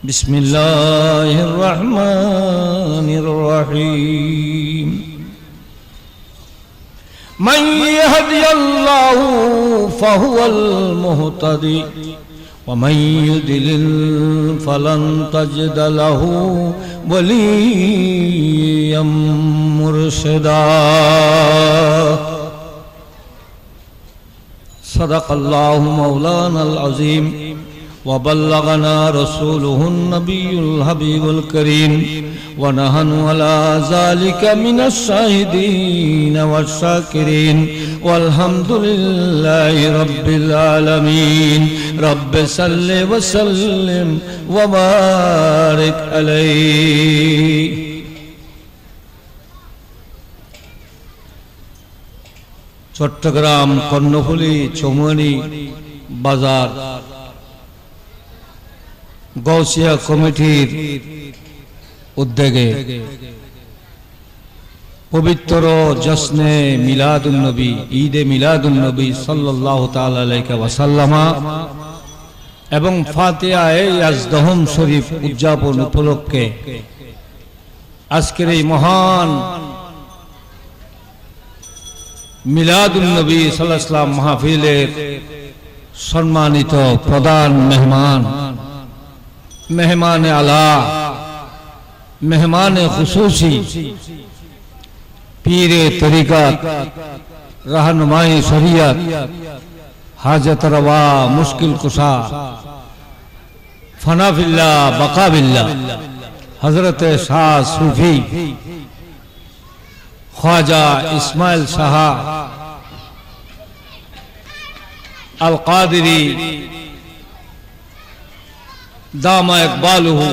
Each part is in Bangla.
بسم الله الرحمن الرحيم من يهدي الله فهو المهتدي ومن يضلل فلن تجد له وليا مرشدا صدق الله مولانا العظيم وبلغنا رسوله النبي الحبيب الكريم ونحن على ذلك من الشاهدين والشاكرين والحمد لله رب العالمين رب صل وسلم وبارك عليه চট্টগ্রাম কর্ণফুলী চৌমুহনী বাজার গৌসিয়া কমিটির উদ্যোগে পবিত্র জশ্নে মিলাদুন নবী ঈদে মিলাদুন নবী সাল্লাল্লাহু তাআলা আলাইহি ওয়াসাল্লাম এবং ফাতিহায়ে ইয়াজদহম শরীফ উদযাপন উপলক্ষে আজকের এই মহান মিলাদুন নবী সাল্লাল্লাহু আলাইহি ওয়াসাল্লাম মাহফিলের সম্মানিত প্রধান মেহমান আলা মেহমান খুসুসি পীরে তরিকত रहनुमाई शरीयत हाजत रवा मुश्किल कुशा फना बिल्ला बका बिल्ला हजरत शाह सूफी ख्वाजा इस्माइल शाह अल कादिरी दामा इकबालुहु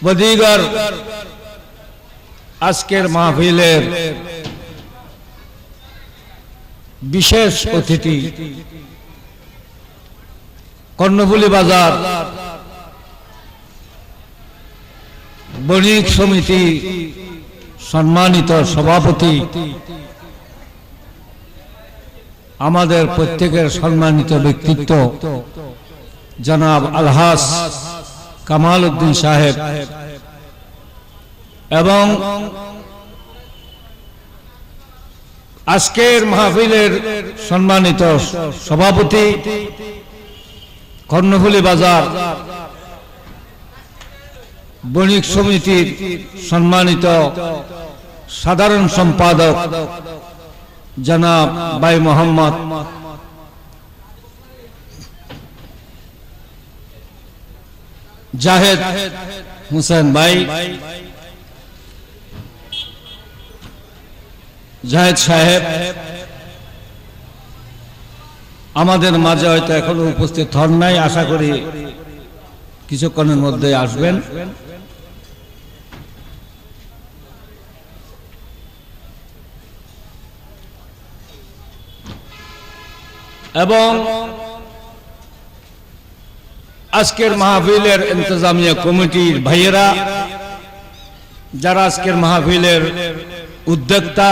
वदीगर आजकेर महफिलेर विशेष अतिथि कर्णफुली बाजार बणिक समिति सम्मानित सभापति आमादेर प्रत्येकेर सम्मानित व्यक्तित्व जनाब अलहाज कमाल उद्दीन साहेब एवं आजकेर महफिलेर सम्मानित सभापति कर्णफुली बाजार बणिक समितिर सम्मानित साधारण सम्पादक जनाब भाई मोहम्मद जाहेद हुसैन भाई जाहेद साहेब आमादेर माझे हयतो एखोनो उपस्थित हन नाई आशा करी किछुक्षणेर मধ্যে আসবেন এবং আজকের মাহফিলের ইন্তজামিয়া কমিটির ভাইয়েরা যারা আজকের মাহফিলের উদ্যোক্তা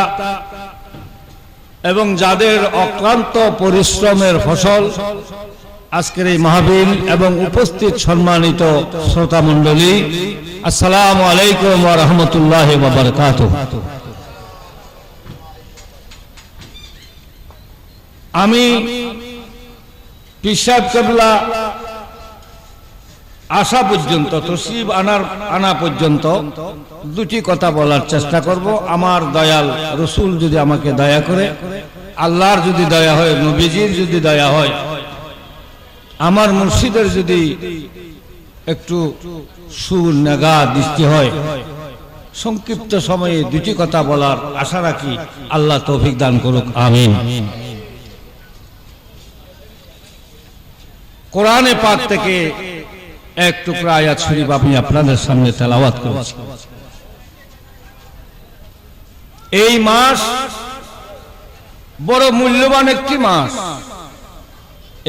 এবং যাদের অক্লান্ত পরিশ্রমের ফসল আজকের এই মাহফিল এবং উপস্থিত সম্মানিত শ্রোতা মণ্ডলী আসসালামু আলাইকুম ওয়া রাহমাতুল্লাহি ওয়া বারাকাতুহু। আমি পীর সাহেব কেবলা আসা পর্যন্ত তশরিফ আনা পর্যন্ত দুটি কথা বলার চেষ্টা করব। আমার দয়াল রসুল যদি আমাকে দয়া করে, আল্লাহর যদি দয়া হয়, নবীজির যদি দয়া হয়, আমার মুর্শিদের যদি একটু সুনেগা দৃষ্টি হয়, সংক্ষিপ্ত সময়ে দুটি কথা বলার আশা রাখি। আল্লাহ তৌফিক দান করুক, আমিন। কোরআনে পাক থেকে এক টুকরা আয়াত শরীফ আমি আপনাদের সামনে তেলাওয়াত করছি। এই মাস বড় মূল্যবান একটি মাস।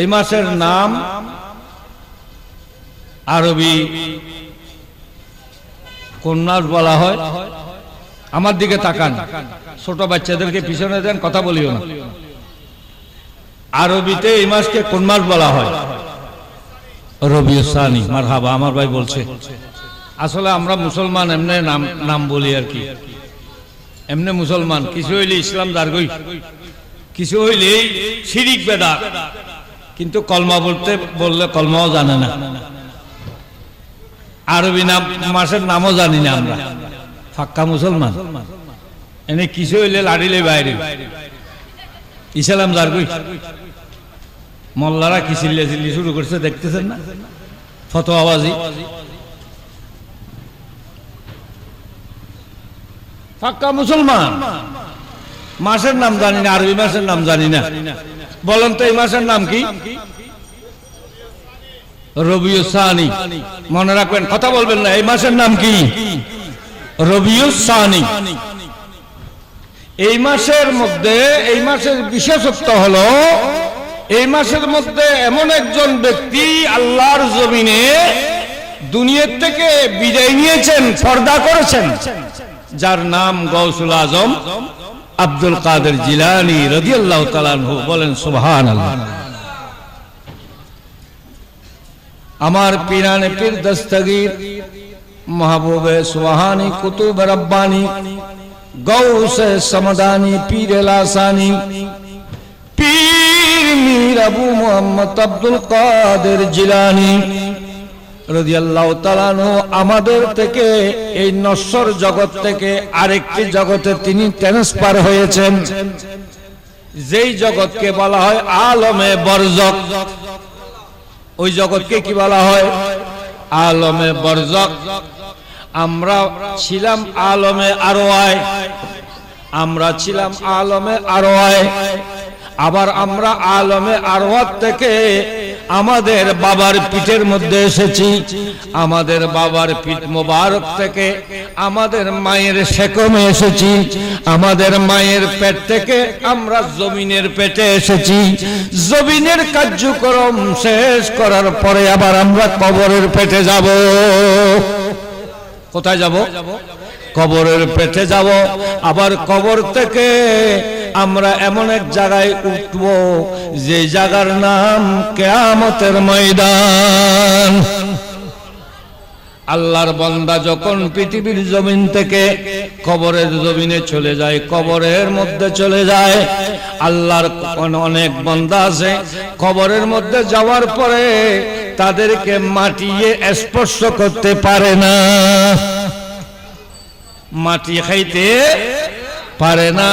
এই মাসের নাম আরবি কোন মাস বলা হয়? আমার দিকে তাকান, ছোট বাচ্চাদেরকে পিছনে দেন, কথা বলিও না। আরবিতে এই মাসকে কোন মাস বলা হয়? রবিউস সানি। মারহাবা, আমার ভাই বলছে। আসলে আমরা মুসলমান এমনি নাম বলি আর কি, এমনি মুসলমান। কিছু হইলে ইসলাম দারগই, কিছু হইলে শিরিক বেদাত, কিন্তু কলমা বললে কলমাও জানে না, আরবি নাম মাসের নামও জানি না আমরা, ফাক্কা মুসলমান। এনে কিছু হইলে লাড়িলে বাইরে ইসলাম দারগই। মোল্লারা কি চিল্লি শুরু করছে দেখতেছেন না, ফতোয়াবাজি। পাক্কা মুসলমান, মাসের নাম জানি না, আরবি মাসের নাম জানি না। বলেন তো এই মাসের নাম কি? রবিউস সানি। মনে রাখবেন, কথা বলবেন না। এই মাসের নাম কি? রবিউস সানি। এই মাসের মধ্যে, এই মাসের বিশেষত্ব হলো, এই মাসের মধ্যে এমন একজন ব্যক্তি আল্লাহর জমিনে দুনিয়ার থেকে বিদায় নিয়েছেন, পর্দা করেছেন, যার নাম গৌসুল আজম আব্দুল কাদের জিলানী রাদিয়াল্লাহু তাআলা আনহু। বলেন সুবহানাল্লাহ। আমার পীরানে পীর দস্তগীর মাহবুবে সুবহানী কুতুব রব্বানী গৌসে সমদানী পীর লাসানী পীর মীর আবু মুহাম্মদ আব্দুল কাদের জিলানী রাদিয়াল্লাহু তাআলা আনহু আমাদের থেকে, এই নশ্বর জগৎ থেকে আরেকটি জগতে তিনি ট্রান্সফার হয়েছেন, যেই জগৎকে বলা হয় আলমে বরজক। ওই জগৎকে কি বলা হয়? আলমে বরজক। আমরা ছিলাম আলমে আরওয়ায়, আমরা ছিলাম আলমে আরওয়ায়। আবার আমরা আলমে আরওয়াত থেকে আমাদের বাবার পিঠের মধ্যে এসেছি, আমাদের বাবার পিঠ মোবারক থেকে আমাদের মায়ের সেকমে এসেছি, আমাদের মায়ের পেট থেকে আমরা জমিনের পেটে এসেছি। জমিনের কার্যক্রম শেষ করার পরে আবার আমরা কবরের পেটে যাব। কোথায় যাব? কবরের পেটে যাব। আবার কবর থেকে আমরা এমন এক জায়গায় উঠব, যে জায়গার নাম কিয়ামতের ময়দান। আল্লাহর বান্দা যখন পৃথিবীর জমিন থেকে কবরের জমিনে চলে যায়, কবরের মধ্যে চলে যায়, আল্লাহর অনেক বান্দা আছে কবরের মধ্যে যাওয়ার পরে তাদেরকে মাটিয়ে স্পর্শ করতে পারে না, মাটি খাইতে পারে না।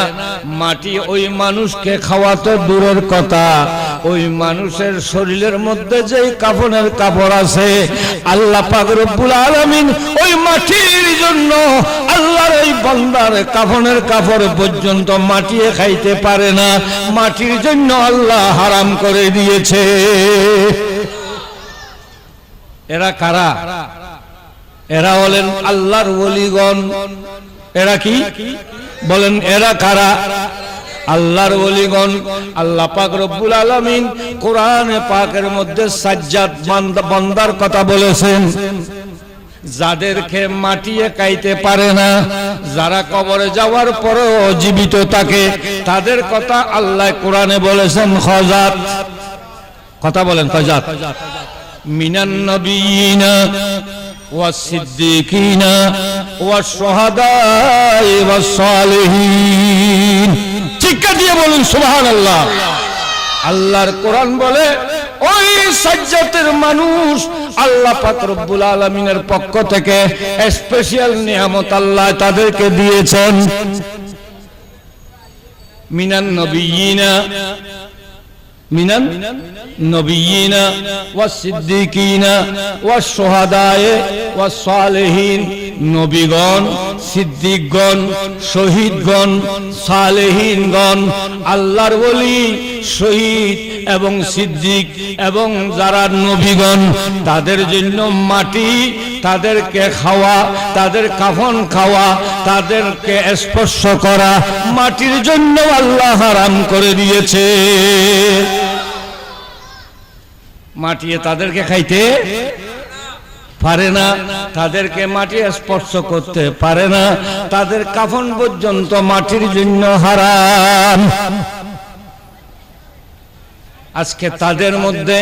মাটি ওই মানুষকে খাওয়া তো দূরের কথা, ওই মানুষের শরীরের মধ্যে যে কাফনের কাপড় আছে, আল্লাহ পাক রব্বুল আলামিন ওই মাটির জন্য আল্লাহর এই বান্দার কাফনের কাপড় পর্যন্ত মাটিয়ে খাইতে পারে না, মাটির জন্য আল্লাহ হারাম করে দিয়েছে। এরা কারা? এরা হলেন আল্লাহর ওলিগণ। এরা কি বলেন? এরা কারা? আল্লাহর ওলিগণ। আল্লাহ পাক রব্বুল আলামিন কোরআনে পাকের মধ্যে সাজ্জাদ বান্দার কথা বলেছেন, যাদেরকে মাটিয়ে খাইতে পারে না, যারা কবরে যাওয়ার পরেও জীবিত থাকে, তাদের কথা আল্লাহ কোরআনে বলেছেন খজাত। কথা বলেন খজাত। মিনান নবিয়িনা والصديقين والشهداء والصالحين। চিৎকার দিয়ে বলুন সুবহানাল্লাহ। আল্লাহর কোরআন বলে ওই সাজ্জাতের মানুষ আল্লাহ পাক রব্বুল আলামিনের পক্ষ থেকে স্পেশাল নিয়ামত আল্লাহ তাদেরকে দিয়েছেন। মিনান নবিয়িনা, মিনান নবিয়িনা ওয়াসসিদ্দিকিনা ওয়াসশুহাদায়ে ওয়াসসালিহিন। নবীগণ, সিদ্দিকগণ, শহীদগণ, সালেহিনগণ, আল্লাহর ওলি, শহীদ এবং সিদ্দিক এবং যারা নবীগণ, তাদের জন্য মাটি, তাদেরকে খাওয়া, তাদের কাফন খাওয়া, তাদেরকে স্পর্শ করা মাটির জন্য আল্লাহ হারাম করে দিয়েছে। মাটিয়ে তাদেরকে খাইতে পারে না, তাদেরকে মাটি স্পর্শ করতে পারে না, তাদের কাফন পর্যন্ত মাটির জন্য হারাম। আজকে তাদের মধ্যে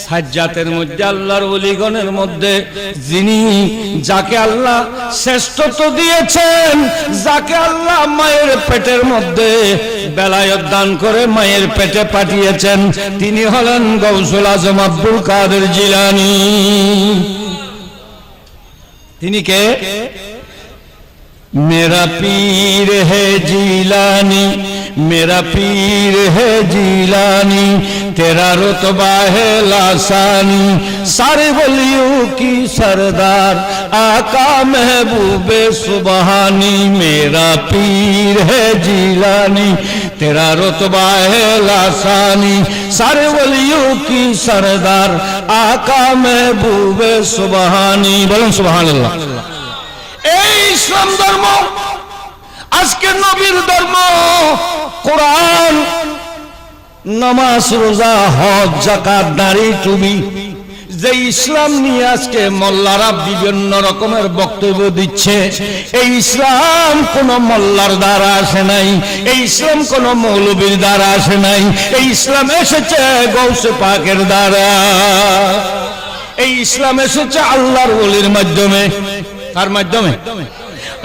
সাজ্জাতের মধ্যে আল্লাহর ওলিগণের মধ্যে যিনি যাকে আল্লাহ শ্রেষ্ঠত্ব দিয়েছেন, যাকে আল্লাহ মায়ের পেটের মধ্যে বেলায়েত দান করে মায়ের পেটে পাঠিয়েছেন, তিনি হলেন গৌসুল আজম আব্দুল কাদের জিলানী। তিনি কে? मेरा पीर है जीलानी, मेरा पीर है जीलानी, तेरा रुतबा है लासानी, सारे वलियों की सरदार आका महबूबे सुबहानी। मेरा पीर है जीलानी, तेरा रुतबा है लासानी, सारे वलियों की सरदार आका महबूबे सुबहानी। बोलें सुबहान अल्लाह। এই ইসলাম ধর্ম, আজকে নবীর ধর্ম, কোরআন, নামাজ, রোজা, হজ, যাকাত, দাড়ি, টুপি, যে ইসলাম নিয়ে আজকে মোল্লারা বিভিন্ন রকমের বক্তব্য দিচ্ছে, এই ইসলাম কোন মোল্লার দ্বারা আসে নাই, এই ইসলাম কোন মৌলবীর দ্বারা আসে নাই, এই ইসলাম এসেছে গৌসে পাকের দ্বারা। এই ইসলাম এসেছে আল্লাহর ওলির মাধ্যমে। কার মাধ্যমে?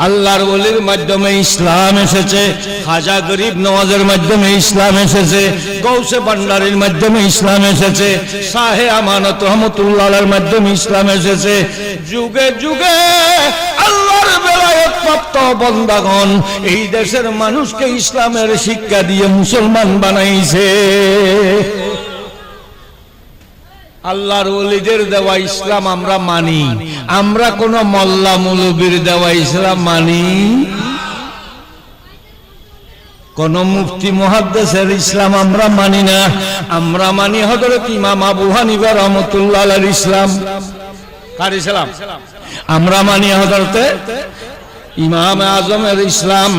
আল্লাহর ওলির মাধ্যমে ইসলাম এসেছে। খাজা গরিব নওয়াজের মাধ্যমে ইসলাম এসেছে, গৌসে ভান্ডারীর মাধ্যমে ইসলাম এসেছে, শাহে আমানত রহমতুল্লাহর মাধ্যমে ইসলাম এসেছে। যুগে যুগে আল্লাহর বেলায়েত প্রাপ্ত বান্দাগণ এই দেশের মানুষকে ইসলামের শিক্ষা দিয়ে মুসলমান বানাইছে। আল্লাহর ওলিদের দেওয়া ইসলাম আমরা মানি, আমরা কোন মোল্লা মৌলবীর দেওয়া ইসলাম মানি, কোন মুফতি মুহাদ্দিসের ইসলাম আমরা মানি না। আমরা মানি হযরত ইমাম আবু হানিফা রাহমাতুল্লাহ আলাইহির ইসলাম। কার ইসলাম? আমরা মানি হযরত ইমাম আজমের ইসলাম,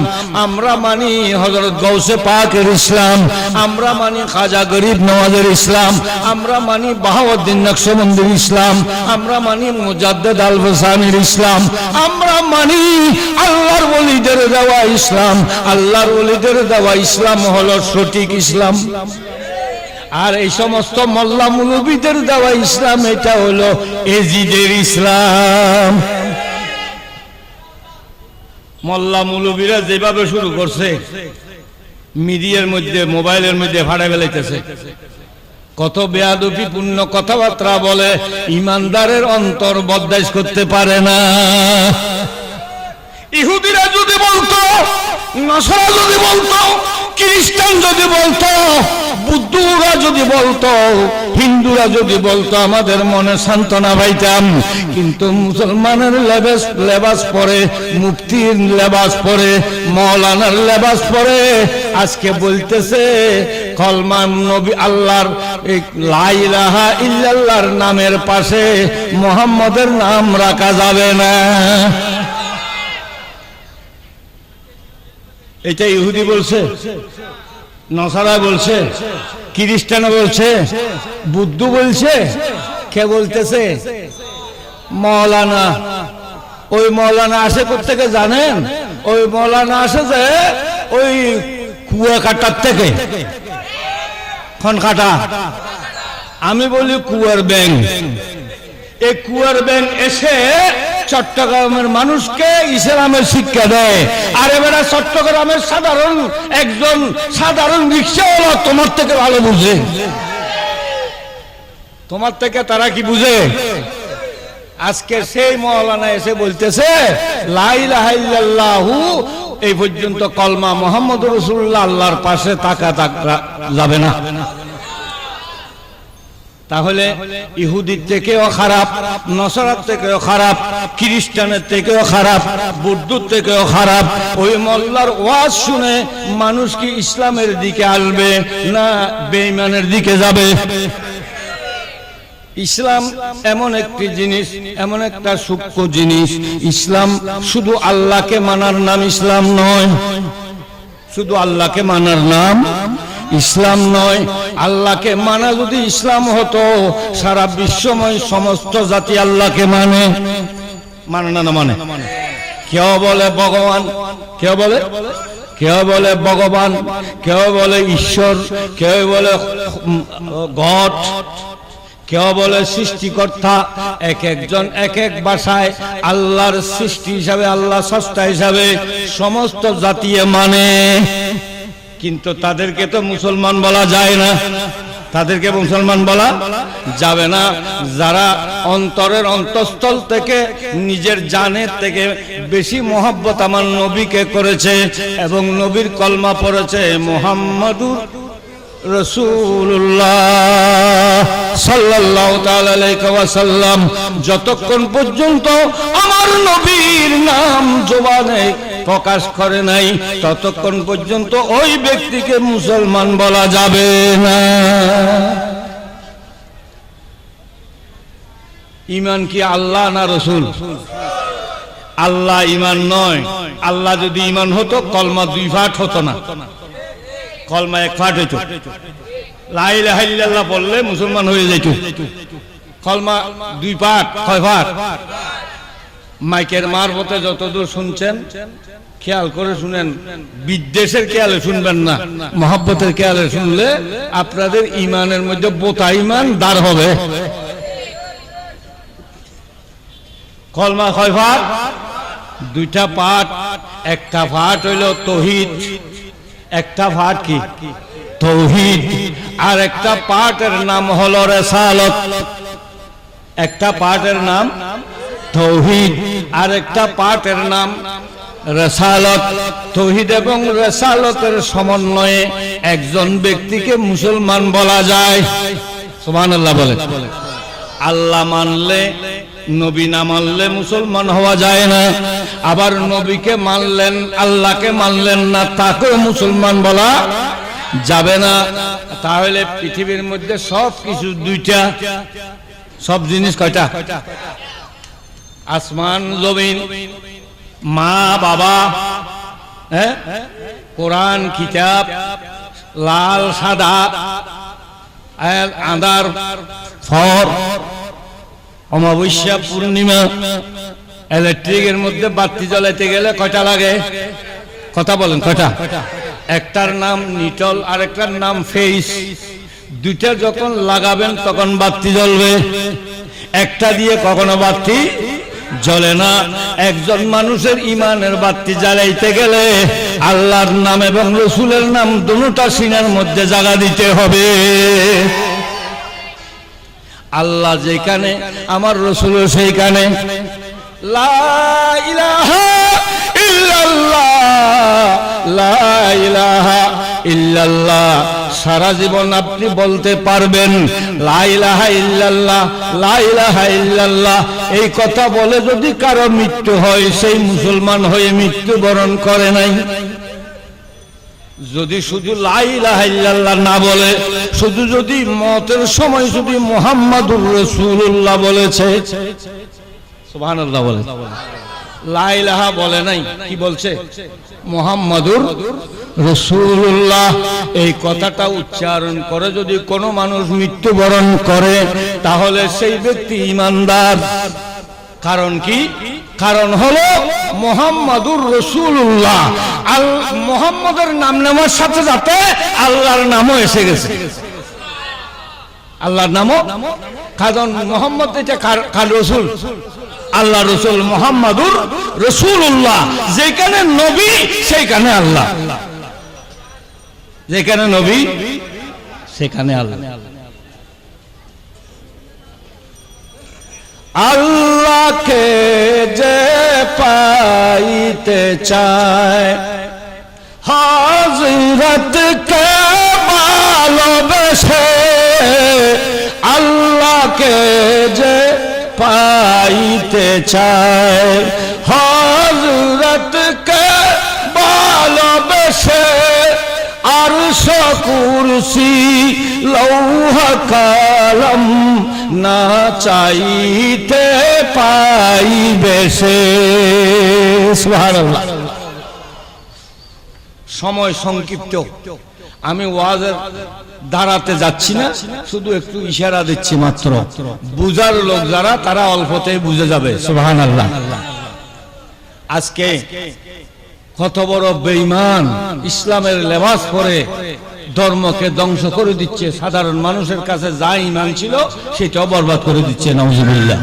আমরা মানি হযরত গৌসে পাকের ইসলাম, আমরা মানি খাজা গরিব নওয়াজের ইসলাম, আমরা মানি বাহাউদ্দিন নকশবন্দির ইসলাম, আমরা মানি মুজাদ্দিদ আল বাসানির ইসলাম, আমরা মানি আল্লাহর ওলিদের দেওয়া ইসলাম। আল্লাহর ওলিদের দেওয়া ইসলাম হলো সঠিক ইসলাম। আর এই সমস্ত মোল্লা মুলবিদের দেওয়া ইসলাম এটা হলো এজিদের ইসলাম। মোল্লা মুলবিরা যেভাবে শুরু করছে, মিডিয়ার মধ্যে মোবাইলের মধ্যে ফাড়া ফেলাইতেছে, কত বেয়াদবিপূর্ণ কথাবার্তা বলে, ইমানদারের অন্তর বরদাস্ত করতে পারে না। ইহুদিরা যদি বলতো, নাসারা যদি বলতো, খ্রিস্টান যদি বলতো, বুদ্ধরা যদি বলতো, হিন্দুরা যদি বলতো, আমাদের মনে সান্ত্বনা পাইতাম। কিন্তু মুসলমানের লেবাস পরে, মুফতির লেবাস পরে, মৌলানার লেবাস পরে আজকে বলতেছে কলমা নবী আল্লাহর লা ইলাহা ইল্লাল্লাহর নামের পাশে মুহাম্মদের নাম রাখা যাবে না। এটা ইহুদি বলছে, নাসারা বলছে, খ্রিস্টান বলছে, বুদ্ধ বলছে। কে বলতেছে? মৌলানা। ওই মৌলানা আসে কোত্থেকে জানেন? ওই মৌলানা আসে যে ওই কুয়াকাটার থেকে। খনকাটা, আমি বলি কুয়ার ব্যাং। এই কুয়ার ব্যাং এসে চট্টগ্রামের মানুষকে ইসলামের শিক্ষা দেয়। আর এবারে চট্টগ্রামের সাধারণ একজন সাধারণ রিক্সাওয়ালা তোমার থেকে ভালো বুঝে। তোমার থেকে তারা কি বুঝে? আজকে সেই মৌলানা এসে বলতেছে লা ইলাহা ইল্লাল্লাহু, এই পর্যন্ত কলমা মুহাম্মদুর রাসূলুল্লাহ আল্লাহর পাশে তাকা যাবে না। তাহলে ইহুদির থেকেও খারাপ, নসরার থেকেও খারাপ, খ্রিস্টানের থেকেও খারাপ, বৌদ্ধর থেকেও খারাপ। ওই মোল্লার ওয়াজ শুনে মানুষ কি ইসলামের দিকে আসবে না বেঈমানের দিকে যাবে? ইসলাম এমন একটি জিনিস, এমন একটা সূক্ষ্ম জিনিস। ইসলাম শুধু আল্লাহকে মানার নাম ইসলাম নয়, শুধু আল্লাহকে মানার নাম ইসলাম নয়। আল্লাহকে মানা যদি ইসলাম হতো, সারা বিশ্বময় সমস্ত জাতি আল্লাহকে মানে। মানে না? না মানে। কেউ বলে ভগবান, কেউ বলে কেউ বলে ভগবান, কেউ বলে ঈশ্বর, কেউ বলে গড, কেউ বলে সৃষ্টিকর্তা। এক একজন এক এক ভাষায় আল্লাহর সৃষ্টি হিসাবে, আল্লাহ স্রষ্টা হিসাবে সমস্ত জাতি মানে, কিন্তু তাদেরকে তো মুসলমান বলা যায় না, তাদেরকে মুসলমান বলা যাবে না। যারা অন্তরের অন্তঃস্থল থেকে নিজের জানের থেকে বেশি মহব্বত আমার নবীকে করেছে এবং নবীর কলমা পড়েছে মুহাম্মাদুর রাসূলুল্লাহ সাল্লাল্লাহু তাআলা আলাইহি ওয়াসাল্লাম, যতক্ষণ পর্যন্ত আমার নবীর নাম জবানে প্রকাশ করে নাই ততক্ষণ পর্যন্ত ওই ব্যক্তিকে মুসলমান বলা যাবে না। ঈমান কি আল্লাহ না রাসূল? আল্লাহ ঈমান নয়। আল্লাহ যদি ঈমান হতো কলমা 2 পাঠ হতো না, কলমা 1 পাঠ হতো। লা ইলাহা ইল্লাল্লাহ বললে মুসলমান হয়ে যেত। কলমা 2 পাঠ, কয় পাঠ? মাইকের মারফতে যতদূর শুনছেন খেয়াল করে শুনেন, বিদ্বেষের খেয়ালে শুনবেন না, মহব্বতের খেয়ালে শুনলে আপনাদের ঈমানের মধ্যে বোতা ঈমান দাঁড় হবে। কলমা কয় পাঠ? 2টা পাঠ। একটা পাঠ হইল তৌহিদ, একটা পাঠ কি? তৌহিদ। আর একটা পাঠের নাম হলো রিসালাত। একটা পাঠের নাম তৌহিদ, আর একটা পাঠের নাম রিসালাত। তৌহিদ এবং রিসালাতের সমন্বয়ে একজন ব্যক্তিকে মুসলমান বলা যায়। সুবহানাল্লাহ বলে। আল্লাহ মানলে, নবী না মানলে মুসলমান হওয়া যায় না। আবার নবীকে মানলেন, আল্লাহকে মানলেন না, তাকেও মুসলমান বলা যাবে না। তাহলে পৃথিবীর মধ্যে সব কিছু 2টা, সব জিনিস কয়টা? আসমান জমিন, মা বাবা, কোরআন কিতাব, লাল সাদা, আঁধার ফর, অমাবস্যা পূর্ণিমা। ইলেকট্রিকের মধ্যে বাতি জ্বালাইতে গেলে কয়টা লাগে? কথা বলেন, কয়টা? একটার নাম নিটল, আর একটার নাম ফেইস। 2টা যখন লাগাবেন তখন বাতি জ্বলবে, একটা দিয়ে কখনো বাতি জ্বলে না। একজন মানুষের ঈমানের বাতি জ্বালাইতে গেলে আল্লাহর নাম এবং রাসূলের নাম দুটোটা সিনার মধ্যে জায়গা দিতে হবে। আল্লাহ যেখানে, আমার রাসূল সেইখানে। লা ইলাহা ইল্লাল্লাহ, লা ইলাহা ইল্লাল্লাহ। সারা জীবন আপনি বলতে পারবেন লা ইলাহা ইল্লাল্লাহ, লা ইলাহা ইল্লাল্লাহ। এই কথা বলে যদি কারো মৃত্যু হয়, সেই মুসলমান হয়ে মৃত্যুবরণ করে নাই। যদি শুধু লা ইলাহা ইল্লাল্লাহ না বলে, শুধু যদি মওতের সময় যদি মুহাম্মাদুর রাসূলুল্লাহ বলেছে, সুবহানাল্লাহ বলে, লা ইলাহা বলে নাই, কি বলছে? মুহাম্মাদুর রাসূলুল্লাহ। এই কথাটা উচ্চারণ করে যদি কোনো মানুষ মৃত্যুবরণ করে তাহলে সেই ব্যক্তি ঈমানদার। কারণ কি? কারণ হলো মুহাম্মাদুর রাসূলুল্লাহ। মুহাম্মাদের নাম নেওয়ার সাথে সাথে আল্লাহর নামও এসে গেছে। আল্লাহর নামও, কারণ মুহাম্মদ এটা কার রাসূল? আল্লাহ রাসূল মুহাম্মাদুর রাসূলুল্লাহ। যেখানে নবী সেখানে আল্লাহ, যেখানে নবী সেখানে আল্লাহ। আল্লাহকে যে পাইতে চায়, হযরতকে ভালোবেসে, আল্লাহকে যে পাইতে চায়, হযরতকে ভালোবেসে, আরশ কুরসি লৌহ কলম না চাইতে পাইবে সে। সুবহানাল্লাহ। সময় সংক্ষিপ্ত, আমি ওয়াজের দাঁড়াতে যাচ্ছি না, শুধু একটু ইশারা দিচ্ছি মাত্র। বুঝার লোক যারা, তারা অল্পতেই বুঝে যাবে। সুবহানাল্লাহ। আজকে কত বড় বেঈমান, ইসলামের লেবাস পরে ধর্মকে ধ্বংস করে দিচ্ছে, সাধারণ মানুষের কাছে যা ঈমান ছিল সেটাও বরবাদ করে দিচ্ছে। নাউজুবিল্লাহ।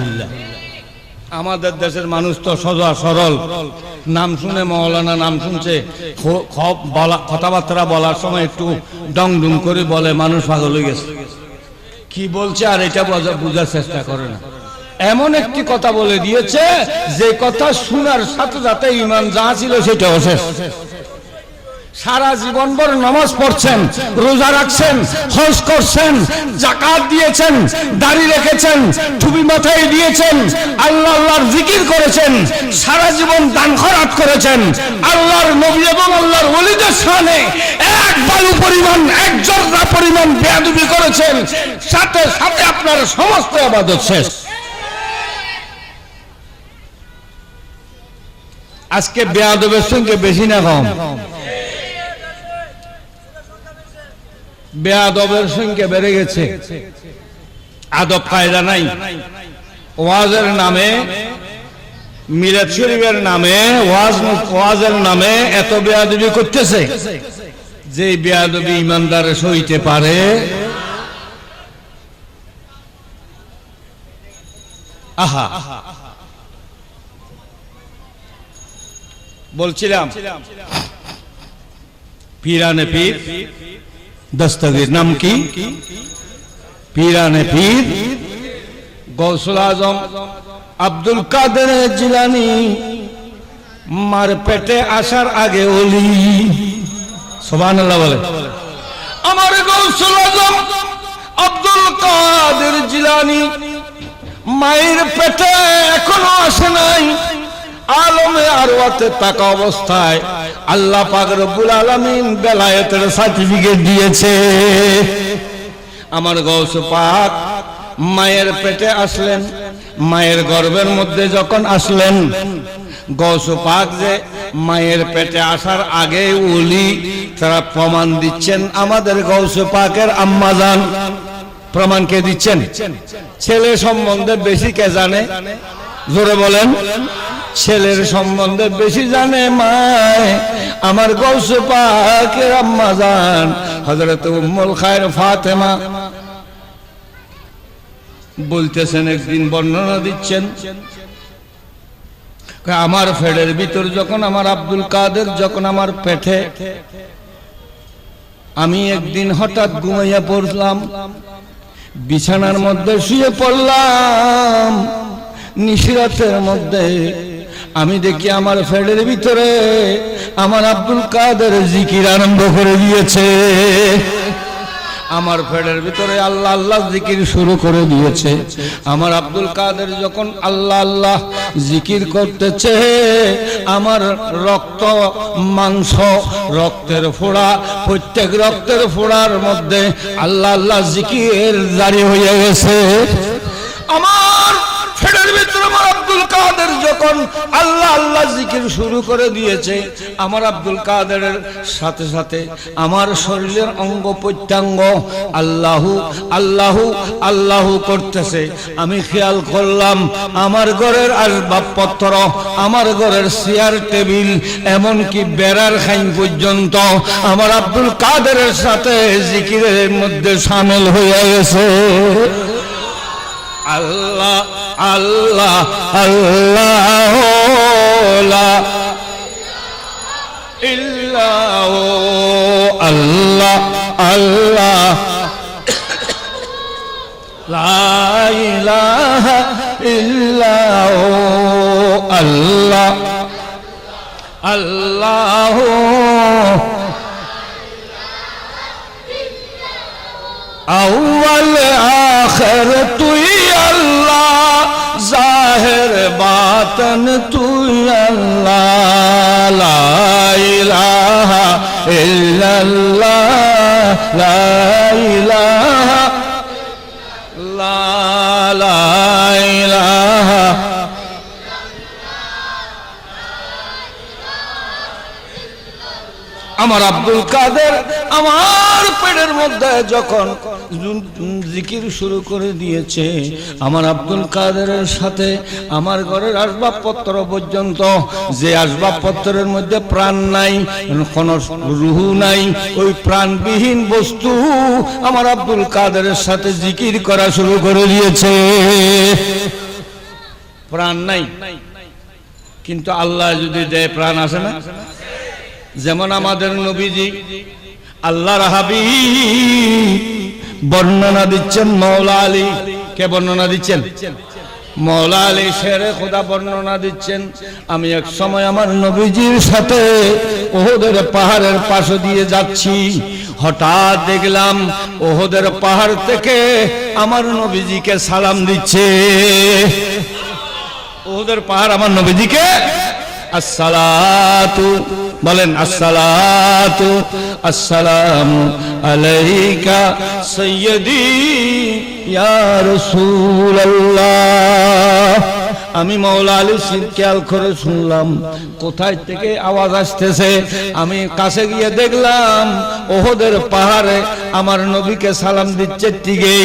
আমাদের দেশের মানুষ তো সোজা সরল, নাম শুনে মৌলানা নাম শুনছে, কথাবার্তা বলার সময় একটু ডং ডুং করে বলে, মানুষ পাগল হয়ে গেছে, কি বলছে আর এটা বোঝার চেষ্টা করে না। এমন একটি কথা বলে দিয়েছে যে কথা শোনার সাথে সাথে ঈমান যা ছিল সেটাও শেষ। সারা জীবন ভর নামাজ পড়ছেন, রোজা রাখছেন, হজ করছেন, যাকাত দিয়েছেন, দাড়ি রেখেছেন, টুপি মাথায় দিয়েছেন, আল্লাহর জিকির করেছেন, সারা জীবন দান খয়রাত করেছেন, আল্লাহর নবী এবং আল্লাহর ওলিদের শানে এক বালু পরিমাণ, এক জর্রা পরিমাণ বেয়াদবি করেছেন, সাথে সাথে আপনার সমস্ত ইবাদত শেষ। আজকে বেয়াদবের সঙ্গে বেশি না কম? বেয়াদবের সংখ্যা বেড়ে গেছে, আদব কায়দা নাই। ওয়াজের নামে, মিলাদ শরীফের নামে, ওয়াজের নামে এত বেয়াদবি করতেছে যে বেয়াদবি ইমানদার সইতে পারে। আহা, বলছিলাম পীরানে পীর দস্তগীর নাম কি? পীরানে পীর গৌসুল আজম আব্দুল কাদের জিলানী মার পেটে আসার আগে ওলি। সুবহানাল্লাহ বলে। আমার গৌসুল আজম আব্দুল কাদের জিলানী মায়ের পেটে এখনো আসে নাই, আলমে আরওয়াতে থাকা অবস্থায় আল্লাহ পাক রব্বুল আলামিন বেলায়েতের সার্টিফিকেট দিয়েছে। আমার গৌস পাক মায়ের পেটে আসলেন, মায়ের গর্ভের মধ্যে যখন আসলেন, গৌস পাক যে মায়ের পেটে আসার আগে ওলি, তারা প্রমাণ দিচ্ছেন আমাদের গৌস পাকের আম্মাজান। প্রমাণ কে দিচ্ছেন? ছেলে সম্বন্ধে বেশি কে জানে? জোরে বলেন। ছেলের সম্বন্ধে বেশি জানে মায় আমার গৌস পাকের আম্মাজান হযরত উম্মুল খায়র ফাতেমা। বলতেছেন, একদিন বর্ণনা দিচ্ছেন, আমার পেটের ভিতর যখন আমার আব্দুল কাদের যখন আমার পেটে, আমি একদিন হঠাৎ ঘুমাইয়া পড়লাম, বিছানার মধ্যে শুয়ে পড়লাম, নিশিরাতের মধ্যে আমি দেখি আমার পেটের ভিতরে আমার আব্দুল কাদের জিকির আরম্ভ করে দিয়েছে। আমার পেটের ভিতরে আল্লাহ আল্লাহ জিকির শুরু করে দিয়েছে। আমার আব্দুল কাদের যখন আল্লাহ আল্লাহ জিকির করতেছে, আমার রক্ত মাংস, রক্তের ফোঁড়া, প্রত্যেক রক্তের ফোঁড়ার মধ্যে আল্লাহ আল্লাহ জিকির জারি হয়ে গেছে। আমার পেটের ভিতরে আমার আব্দুল কাদের যখন আল্লাহ আল্লাহ জিকির শুরু করে দিয়েছে, আমার আব্দুল কাদেরের সাথে সাথে আমার শরীরের অঙ্গ প্রত্যঙ্গ আল্লাহু আল্লাহু আল্লাহু করতেছে। আমি খেয়াল করলাম আমার ঘরের আসবাবপত্র, আমার ঘরের চেয়ার টেবিল, এমনকি বেড়ার খাইন পর্যন্ত আমার আব্দুল কাদেরের সাথে জিকিরের মধ্যে শামিল হয়ে গেছে। আল্লাহ আল্লাহ আল্লাহ লা ইল্লাহু আল্লাহ আল্লাহ লা ইলাহা ইল্লাহু আল্লাহ আল্লাহ আউয়াল আখির তুই আল্লাহ, জাহির বাতিন তুই আল্লাহ, লা ইলাহা ইল্লাল্লাহ, লা ইলাহা লা ইলাহা। আমার আব্দুল কাদের আমার পেটের মধ্যে যখন জিকির শুরু করে দিয়েছে। আমার আব্দুল কাদেরের সাথে আমার ঘরের আসবাবপত্র পর্যন্ত, যে আসবাবপত্রের মধ্যে প্রাণ নাই, কোনো রুহু নাই, ওই প্রাণবিহীন বস্তু আমার আব্দুল কাদেরের সাথে জিকির করা শুরু করে দিয়েছে। প্রাণ নাই, কিন্তু আল্লাহ যদি দেয় প্রাণ আসে না? যেমন আমাদের নবীজি আল্লাহর হাবিব বর্ণনা দিচ্ছেন, মওলা আলী কে বর্ণনা দিচ্ছেন? মওলা আলী শেরে খোদা বর্ণনা দিচ্ছেন, আমি এক সময় আমার নবীজির সাথে ওহদের পাহাড়ের পাশে দিয়ে যাচ্ছি, হঠাৎ দেখলাম ওহদের পাহাড় থেকে আমার নবীজিকে সালাম দিচ্ছে। ওহদের পাহাড় আমার নবীজিকে আসসালাতু, বলেন আসসালাতু আসসালামু আলাইকা সাইয়্যিদি ইয়া রাসূলুল্লাহ। আমি মওলা আলী খেয়াল করে শুনলাম কোথায় থেকে আওয়াজ আসতেছে। আমি কাছে গিয়ে দেখলাম ওহদের পাহাড়ে আমার নবীকে সালাম দিচ্ছে। ঠিকই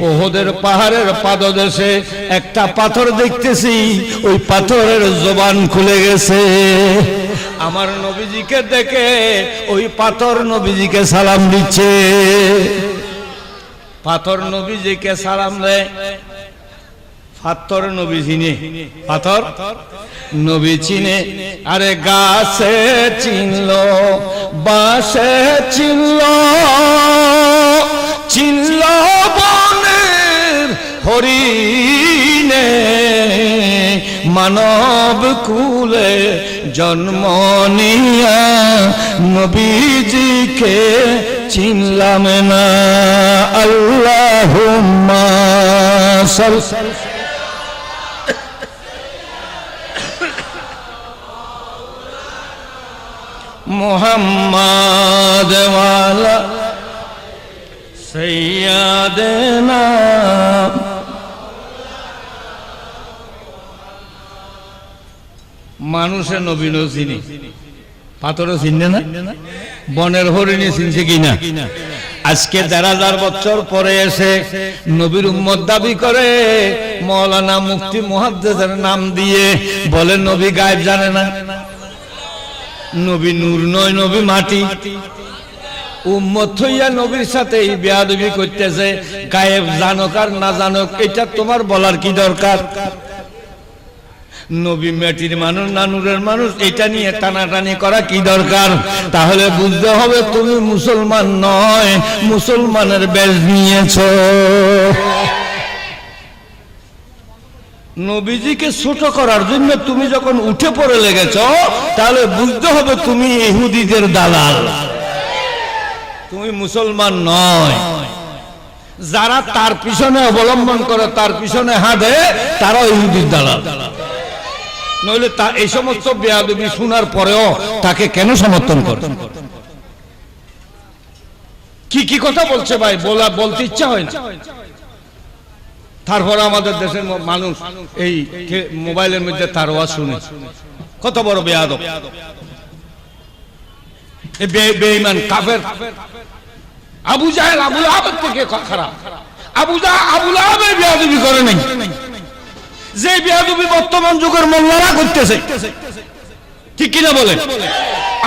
ওহদের পাহাড়ের পাদদেশে একটা পাথর দেখতেছি, ওই পাথরের জবান খুলে গেছে। আমার নবীজিকে দেখে ওই পাথর নবীজিকে সালাম দিচ্ছে। পাথর নবীজিকে সালাম দেয়। পাথর নবী চিনে, পাথর নবী চিনে। আরে গাছে চিনল, বাসে চিনল, চিনল বনের হরিণে, মানব কুলে জন্ম নিয়া নবীজিকে চিনলাম না। আল্লাহুম্মা সাল্লি মুহাম্মাদ ওয়ালা সাইয়্যিদিনা। মানুষের নবী চিনি, পাথরও চিনে না, বনের হরিণী চিনছে কিনা? আজকে ১,৫০০ বছর পরে এসে নবীর উম্মত দাবি করে, মাওলানা মুফতি মুহাদ্দিসের নাম দিয়ে বলে নবী গায়েব জানে না। নবী নূর নয়, নবী মাটি। উম্মত হইয়া নবীর সাথে এই বেয়াদবি করতেছে। গায়েব জানুক আর না জানুক, এটা তোমার বলার কি দরকার? নবী মাটির মানুষ না নূরের মানুষ, এটা নিয়ে টানাটানি করা কি দরকার? তাহলে বুঝতে হবে তুমি মুসলমান নয়, মুসলমানের বেশ নিয়েছো। নবীজিকে ছোট করার জন্য তুমি যখন উঠে পড়ে লেগেছ, তাহলে বুঝতে হবে তুমি ইহুদিদের দালাল, তুমি মুসলমান নয়। যারা তার পিছনে অবলম্বন করে, তার পিছনে হাঁটে, তারা ইহুদির দালাল। নইলে এই সমস্ত বেয়াদবি শোনার পরেও তাকে কেন সমর্থন করে? কি কি কথা বলছে ভাই, বলতে ইচ্ছা হয় না। তারপরে আমাদের দেশের মানুষ এই মোবাইলের মধ্যে তার ওয়াজ শুনে, কত বড় বেয়াদব, বেঈমান কাফের। আবু জাহেল আবু লাহাবের থেকে খারাপ। আবু লাহাবের বেয়াদবি করে নাই, যে বেয়াদবি বর্তমান যুগের মোল্লারা করতেছে, ঠিক কিনা বলেন?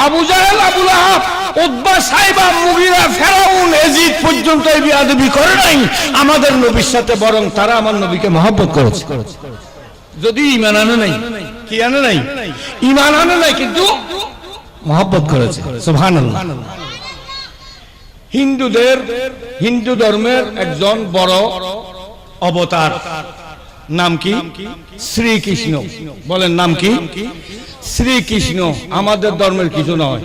আবু জাহেল আবু লাহাব, উতবা, সাইবা, মুগিরা, ফেরাউন, এজিদ পর্যন্ত এই বেয়াদবি করে নাই আমাদের নবীর সাথে, বরং তারা আমার নবীকে মহব্বত করেছে। যদি ঈমান আনে নাই, কি আনে নাই? ঈমান আনে নাই, কিন্তু মহব্বত করেছে। সুবহানাল্লাহ। হিন্দু ধর্মের একজন বড় অবতার, নাম কি? শ্রীকৃষ্ণ। বলেন নাম কি? শ্রীকৃষ্ণ। আমাদের ধর্মের কিছু নয়।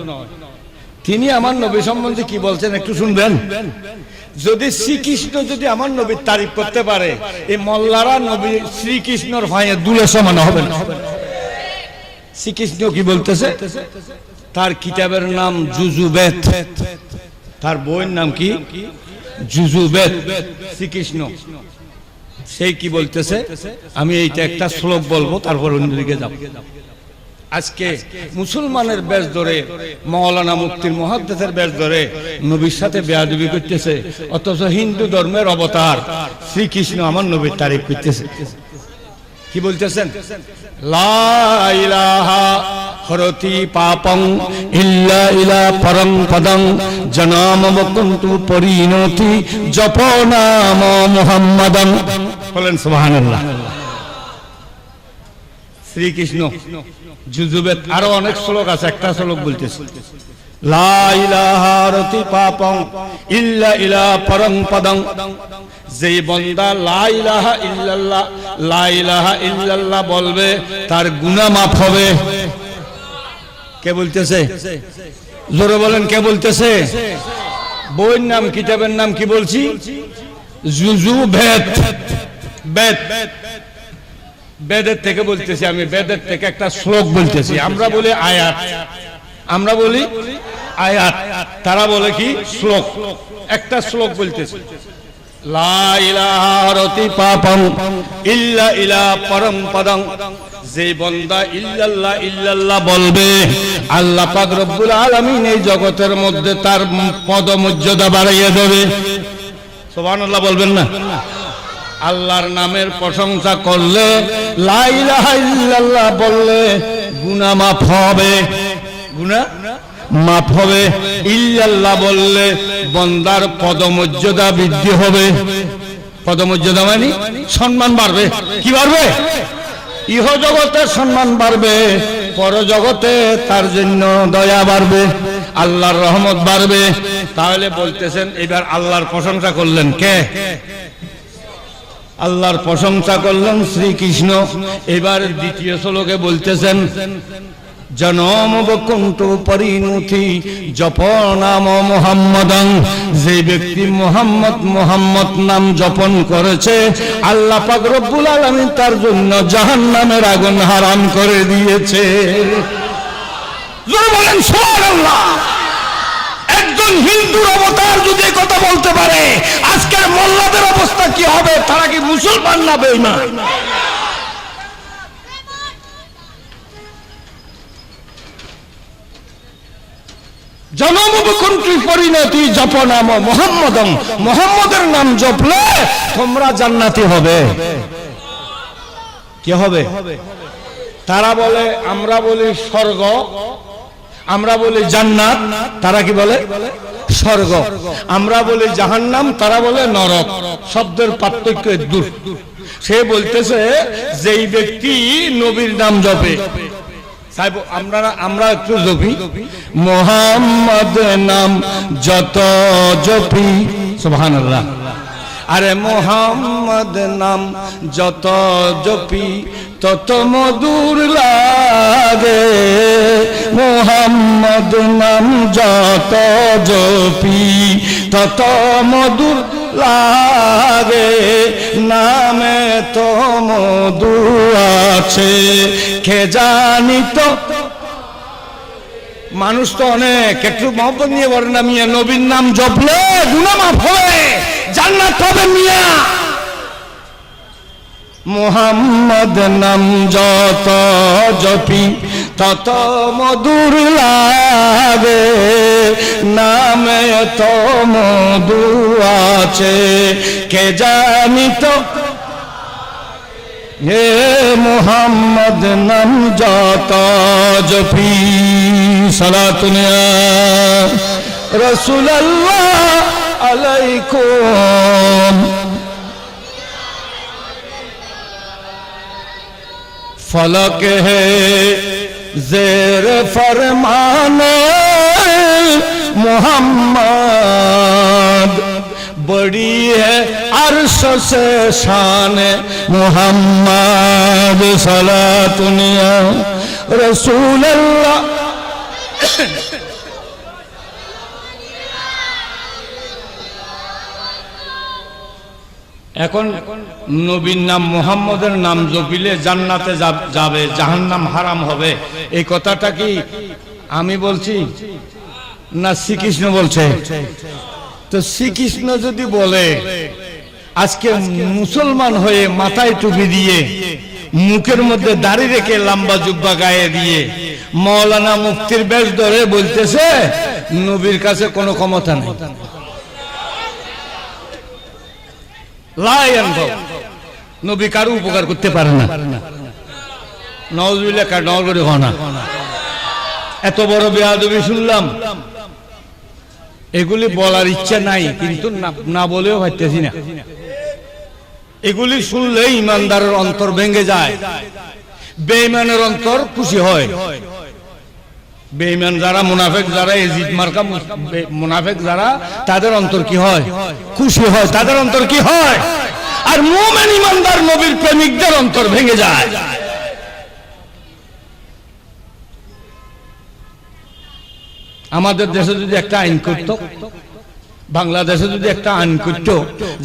তিনি আমার নবী সম্বন্ধে কি বলছেন একটু শুনবেন। যদি শ্রীকৃষ্ণ যদি আমার নবীর তারিফ করতে পারে, এই মোল্লারা নবী শ্রীকৃষ্ণর ভাইয়ের দুলে সমান হবে না। শ্রীকৃষ্ণ কি বলতেছে? তার কিতাবের নাম যুজুবেদ, তার বইয়ের নাম কি? যুজুবেদ। শ্রীকৃষ্ণ সেই কি বলতেছে? আমি এইটা একটা শ্লোক বলবো, তারপর অন্যদিকে যাব। আজকে মুসলমানের বেশ ধরে মাওলানা মুফতির মুহাদ্দিসের বেশ ধরে নবীর সাথে বেয়াদবি করতেছে, অথচ হিন্দু ধর্মের অবতার শ্রীকৃষ্ণ আমার নবীর তারিফ করতেছে। কি বলতেছেন? লা ইলাহা হরতি পাপং ইল্লা ইলা পরং পদং জনাম মুকুন্তু পরিণতি জপ নাম মুহাম্মাদং। বলেন সুবহানাল্লাহ। শ্রীকৃষ্ণ যুযুবেদ আরো অনেক শ্লোক আছে, একটা শ্লোক বলতেছে লা ইলাহা হরতি পাপং ইল্লা ইলা পরং পদং। যেই বান্দা লা ইলাহা ইল্লাল্লাহ লা ইলাহা ইল্লাল্লাহ বলবে তার গুনাহ মাফ হবে। কে বলতেছে? জোরে বলেন, কে বলতেছে? বইয়ের নাম, কিতাবের নাম কি বলছি? যুযুবেদ। বেদ, বেদের থেকে বলতেছি আমি, বেদের থেকে একটা শ্লোক বলতেছি। আমরা বলি আয়াত, আমরা বলি আয়াত, তারা বলে কি শ্লোক। একটা শ্লোক বলতেছি লা ইলাহা হরতি পাপং ইল্লা ইলা পরম পদং। যে বান্দা ইল্লাল্লাহ ইল্লাল্লাহ বলবে আল্লাহ পাক রব্বুল আলামিন এই জগতের মধ্যে তার পদমর্যাদা বাড়িয়ে দেবে। সুবহানাল্লাহ বলবেন না? আল্লাহর নামের প্রশংসা করলে, লা ইলাহা ইল্লাল্লাহ বললে গুনাহ মাফ হবে, গুনাহ মাফ হবে। ইল্লাল্লাহ বললে বান্দার পদমর্যাদা বৃদ্ধি হবে। পদমর্যাদা মানে সম্মান বাড়বে। কি বাড়বে? ইহ জগতে সম্মান বাড়বে, পর জগতে তার জন্য দয়া বাড়বে, আল্লাহর রহমত বাড়বে। তাহলে বলতেছেন এবার আল্লাহর প্রশংসা করলেন কে? আল্লাহর প্রশংসা করলেন শ্রীকৃষ্ণ। এবার দ্বিতীয় শ্লোকে বলতেছেন জনম বকুন্তু পরিণতি জপ নাম মুহাম্মাদং। যে ব্যক্তি মুহাম্মদ মুহাম্মদ নাম জপন করেছে আল্লাহ পাক রব্বুল আলামিন তার জন্য জাহান্নামের আগুন হারাম করে দিয়েছে। জোরে বলেন সুবহানাল্লাহ। একজন হিন্দুর অবতার যদি কথা বলতে পারে, আজকের মোল্লাদের অবস্থা কি হবে? তারা কি মুসলমান না বেঈমান? জনমবকুন্তি পরিণতি জপ নাম মুহাম্মাদং। মুহাম্মাদের নাম জপলে তোমরা জান্নাতি হবে। কি হবে? তারা বলে, আমরা বলি স্বর্গ, আমরা বলি জান্নাত, তারা কি বলে? স্বর্গ। আমরা বলি জাহান্নাম, তারা বলে নরক। শব্দের পার্থক্য দূর। সে বলতেছে যেই ব্যক্তি নবীর নাম জপে, আমরা একটু জপি মুহাম্মদ নাম যত জপি, সুবহানাল্লাহ। আরে মুহাম্মদ নাম যত জপি তত মধুর লাগে, মুহাম্মদ নাম যত জপি তত মধুর লাগে, নামে তো মধু আছে কে জানি তো। মানুষ তো অনেক, একটু মহব্বত নিয়ে বলেন না মিয়া, নবীর নাম জপলে গুনাহ মাফ হবে, জান্নাত হবে মিয়া। মুহাম্মদ নাম যত জপি তত মধুর লাগে, নামে তো মধু আছে কে জানি তো। হে মুহাম্মদ নাম যত জপি সালাতুন ইয়া রাসূলুল্লাহ আলাইকুম। फलक है जेर फरमाने मुहम्मद, बड़ी है अर्श से शान मुहम्मद सलातुन या रसूल अल्लाह। এখন নবীর নাম মুহাম্মদের নাম জপিলে জান্নাতে যাবে, জাহান্নাম হারাম হবে, এই কথাটা কি আমি বলছি না শ্রীকৃষ্ণ বলছে? তো শ্রীকৃষ্ণ যদি বলে, আজকে মুসলমান হয়ে মাথায় টুপি দিয়ে মুখের মধ্যে দাড়ি রেখে লম্বা জুব্বা গায়ে দিয়ে মৌলানা মুফতির বেশ ধরে বলতেছে নবীর কাছে কোনো ক্ষমতা নেই, নবী কারো উপকার করতে পারে না। নওয়াজুবিল্লাহ নগরী হনা এত বড় বেয়াদবি শুনলাম। এগুলি বলার ইচ্ছা নাই, কিন্তু না বলেও পারতেছি না। এগুলি শুনলে ইমানদারের অন্তর ভেঙে যায়, বেঈমানের অন্তর খুশি হয়। বেঈমান যারা, মুনাফিক যারা, এজিদ মার্কা মুনাফিক যারা, তাদের অন্তর কি হয়? খুশি হয়। তাদের অন্তর কি হয়? আর মুমিন ইমানদার নবীর প্রেমিকদের অন্তর ভেঙে যায়। আমাদের দেশে যদি একটা আইন করত, বাংলাদেশে যদি একটা আইন করত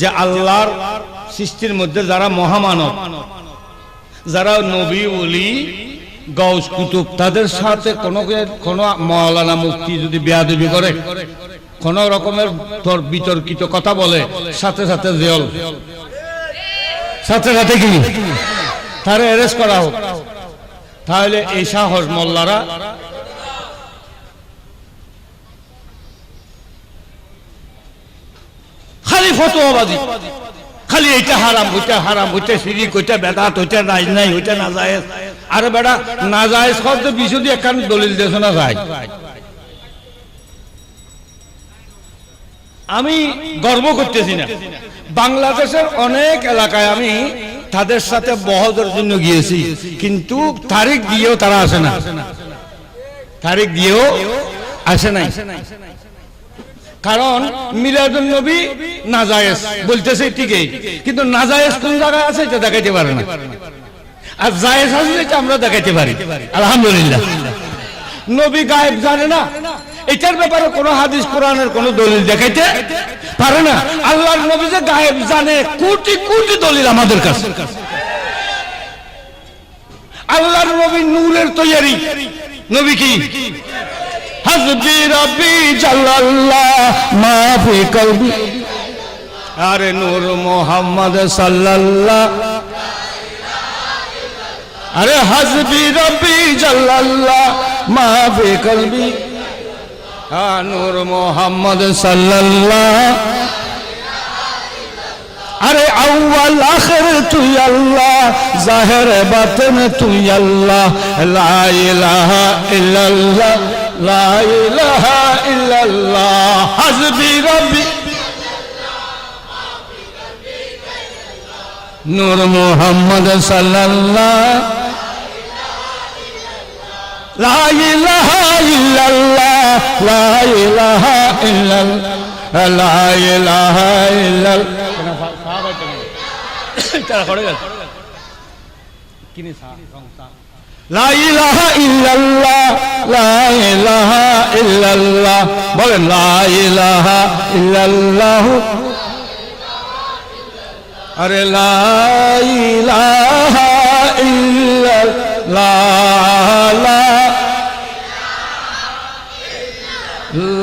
যে আল্লাহর সৃষ্টির মধ্যে যারা মহামানব, যারা নবী ওলি গাউস কুতুব, তাদের সাথে কোনো মাওলানা মুফতি যদি বেয়াদবি করে, কোন রকমের বিতর্কিত কথা বলে, সাথে সাথে জেল, সাথে সাথে কি তারে অ্যারেস্ট করা হোক, তাহলে এই সাহস মোল্লারা খালি ফতোয়াবাজি, খালি এটা হারাম, ওইটা হারাম, ওইটা শিরিক, ওইটা বেদাত, ওইটা নাইজ নাই, ওইটা নাজায়েজ। আরে বেটা, নাজায়েজ শব্দ বিশুদ্ধি একখান দলিল দেশ না যায়। আমি গর্ব করতেছি না, বাংলাদেশের অনেক এলাকায় আমি তাদের সাথে বহদের জন্য গিয়েছি, কিন্তু তারিখ দিয়েও তারা আসে না, তারিখ দিয়েও আসে নাই। কারণ মিলাদুন নবী নাজায়েজ বলতেছে ঠিকই, কিন্তু নাজায়েজ কোন জায়গায় আছে এটা দেখাইতে পারে না, আর জায়েজ আছে এটা আমরা দেখাইতে পারি। আলহামদুলিল্লাহ। নবী গায়েব জানে না, এটার ব্যাপারে কোনো হাদিস কোরআনের কোনো দলিল দেখাইতে পারে না। আল্লাহর নবী যে গায়েব জানে, কোটি কোটি দলিল আমাদের কাছে। আল্লাহর নবী নূরের তৈরি নবী। কি হাসবি রাব্বি জাল্লাল্লাহ মা ফি কলবি, আরে নূর মুহাম্মদ সাল্লাল্লাহ, আরে হাসবি রাব্বি জাল্লাল্লাহ মা ফি কলবি, নূর মুহাম্মদ সাল্লাল্লাহ, আরে আউয়াল আখির তুই আল্লাহ, জাহির বাতিন তুই আল্লাহ, লা ইলাহা ইল্লাল্লাহ, লা ইলাহা ইল্লাল্লাহ, হাসবি রাব্বি নূর মুহাম্মদ সাল্লাল্লাহ, লা ইলাহা ইল্লাল্লাহ, লা ইলাহা ইল্লাল্লাহ, লা ইলাহা ইল্লাল্লাহ। লা ইলাহা ইল্লাল্লাহ, লা ইলাহা ইল্লাল্লাহ, বলেন লা ইলাহা ইল্লাল্লাহ, আরে লা ইলাহা ইল্লাল্লাহ,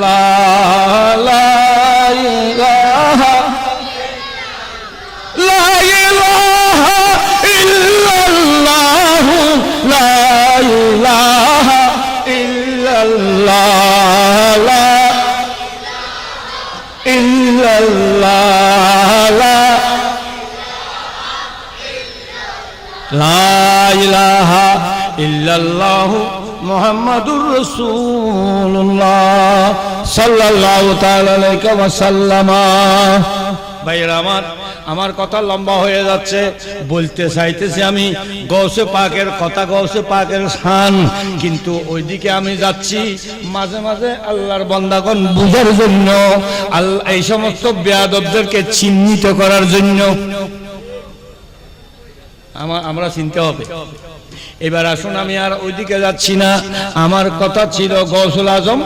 লা ইলাহা, লা ইলাহা ইল্লাল্লাহ, লা ইলাহা ইল্লাল্লাহ, লা ইল্লাল্লাহ, লা ইলাহা ইল্লাল্লাহ মুহাম্মাদুর রাসূলুল্লাহ সাল্লাল্লাহু তাআলা আলাইহি ওয়া সাল্লাম। ভাইরা আমার কথা লম্বা হয়ে যাচ্ছে, বলতে চাইতেছি আমি গৌসে পাকের কথা, গৌসে পাকের শান, কিন্তু ওইদিকে আমি যাচ্ছি মাঝে মাঝে আল্লাহর বান্দাগণ বুঝার জন্য, আল্লাহ এই সমস্ত বেয়াদবদেরকে চিহ্নিত করার জন্য আমরা চিনতে হবে। এবার আসুন, আমি আর ওইদিকে যাচ্ছি না, আমার কথা ছিল গৌসুল আজম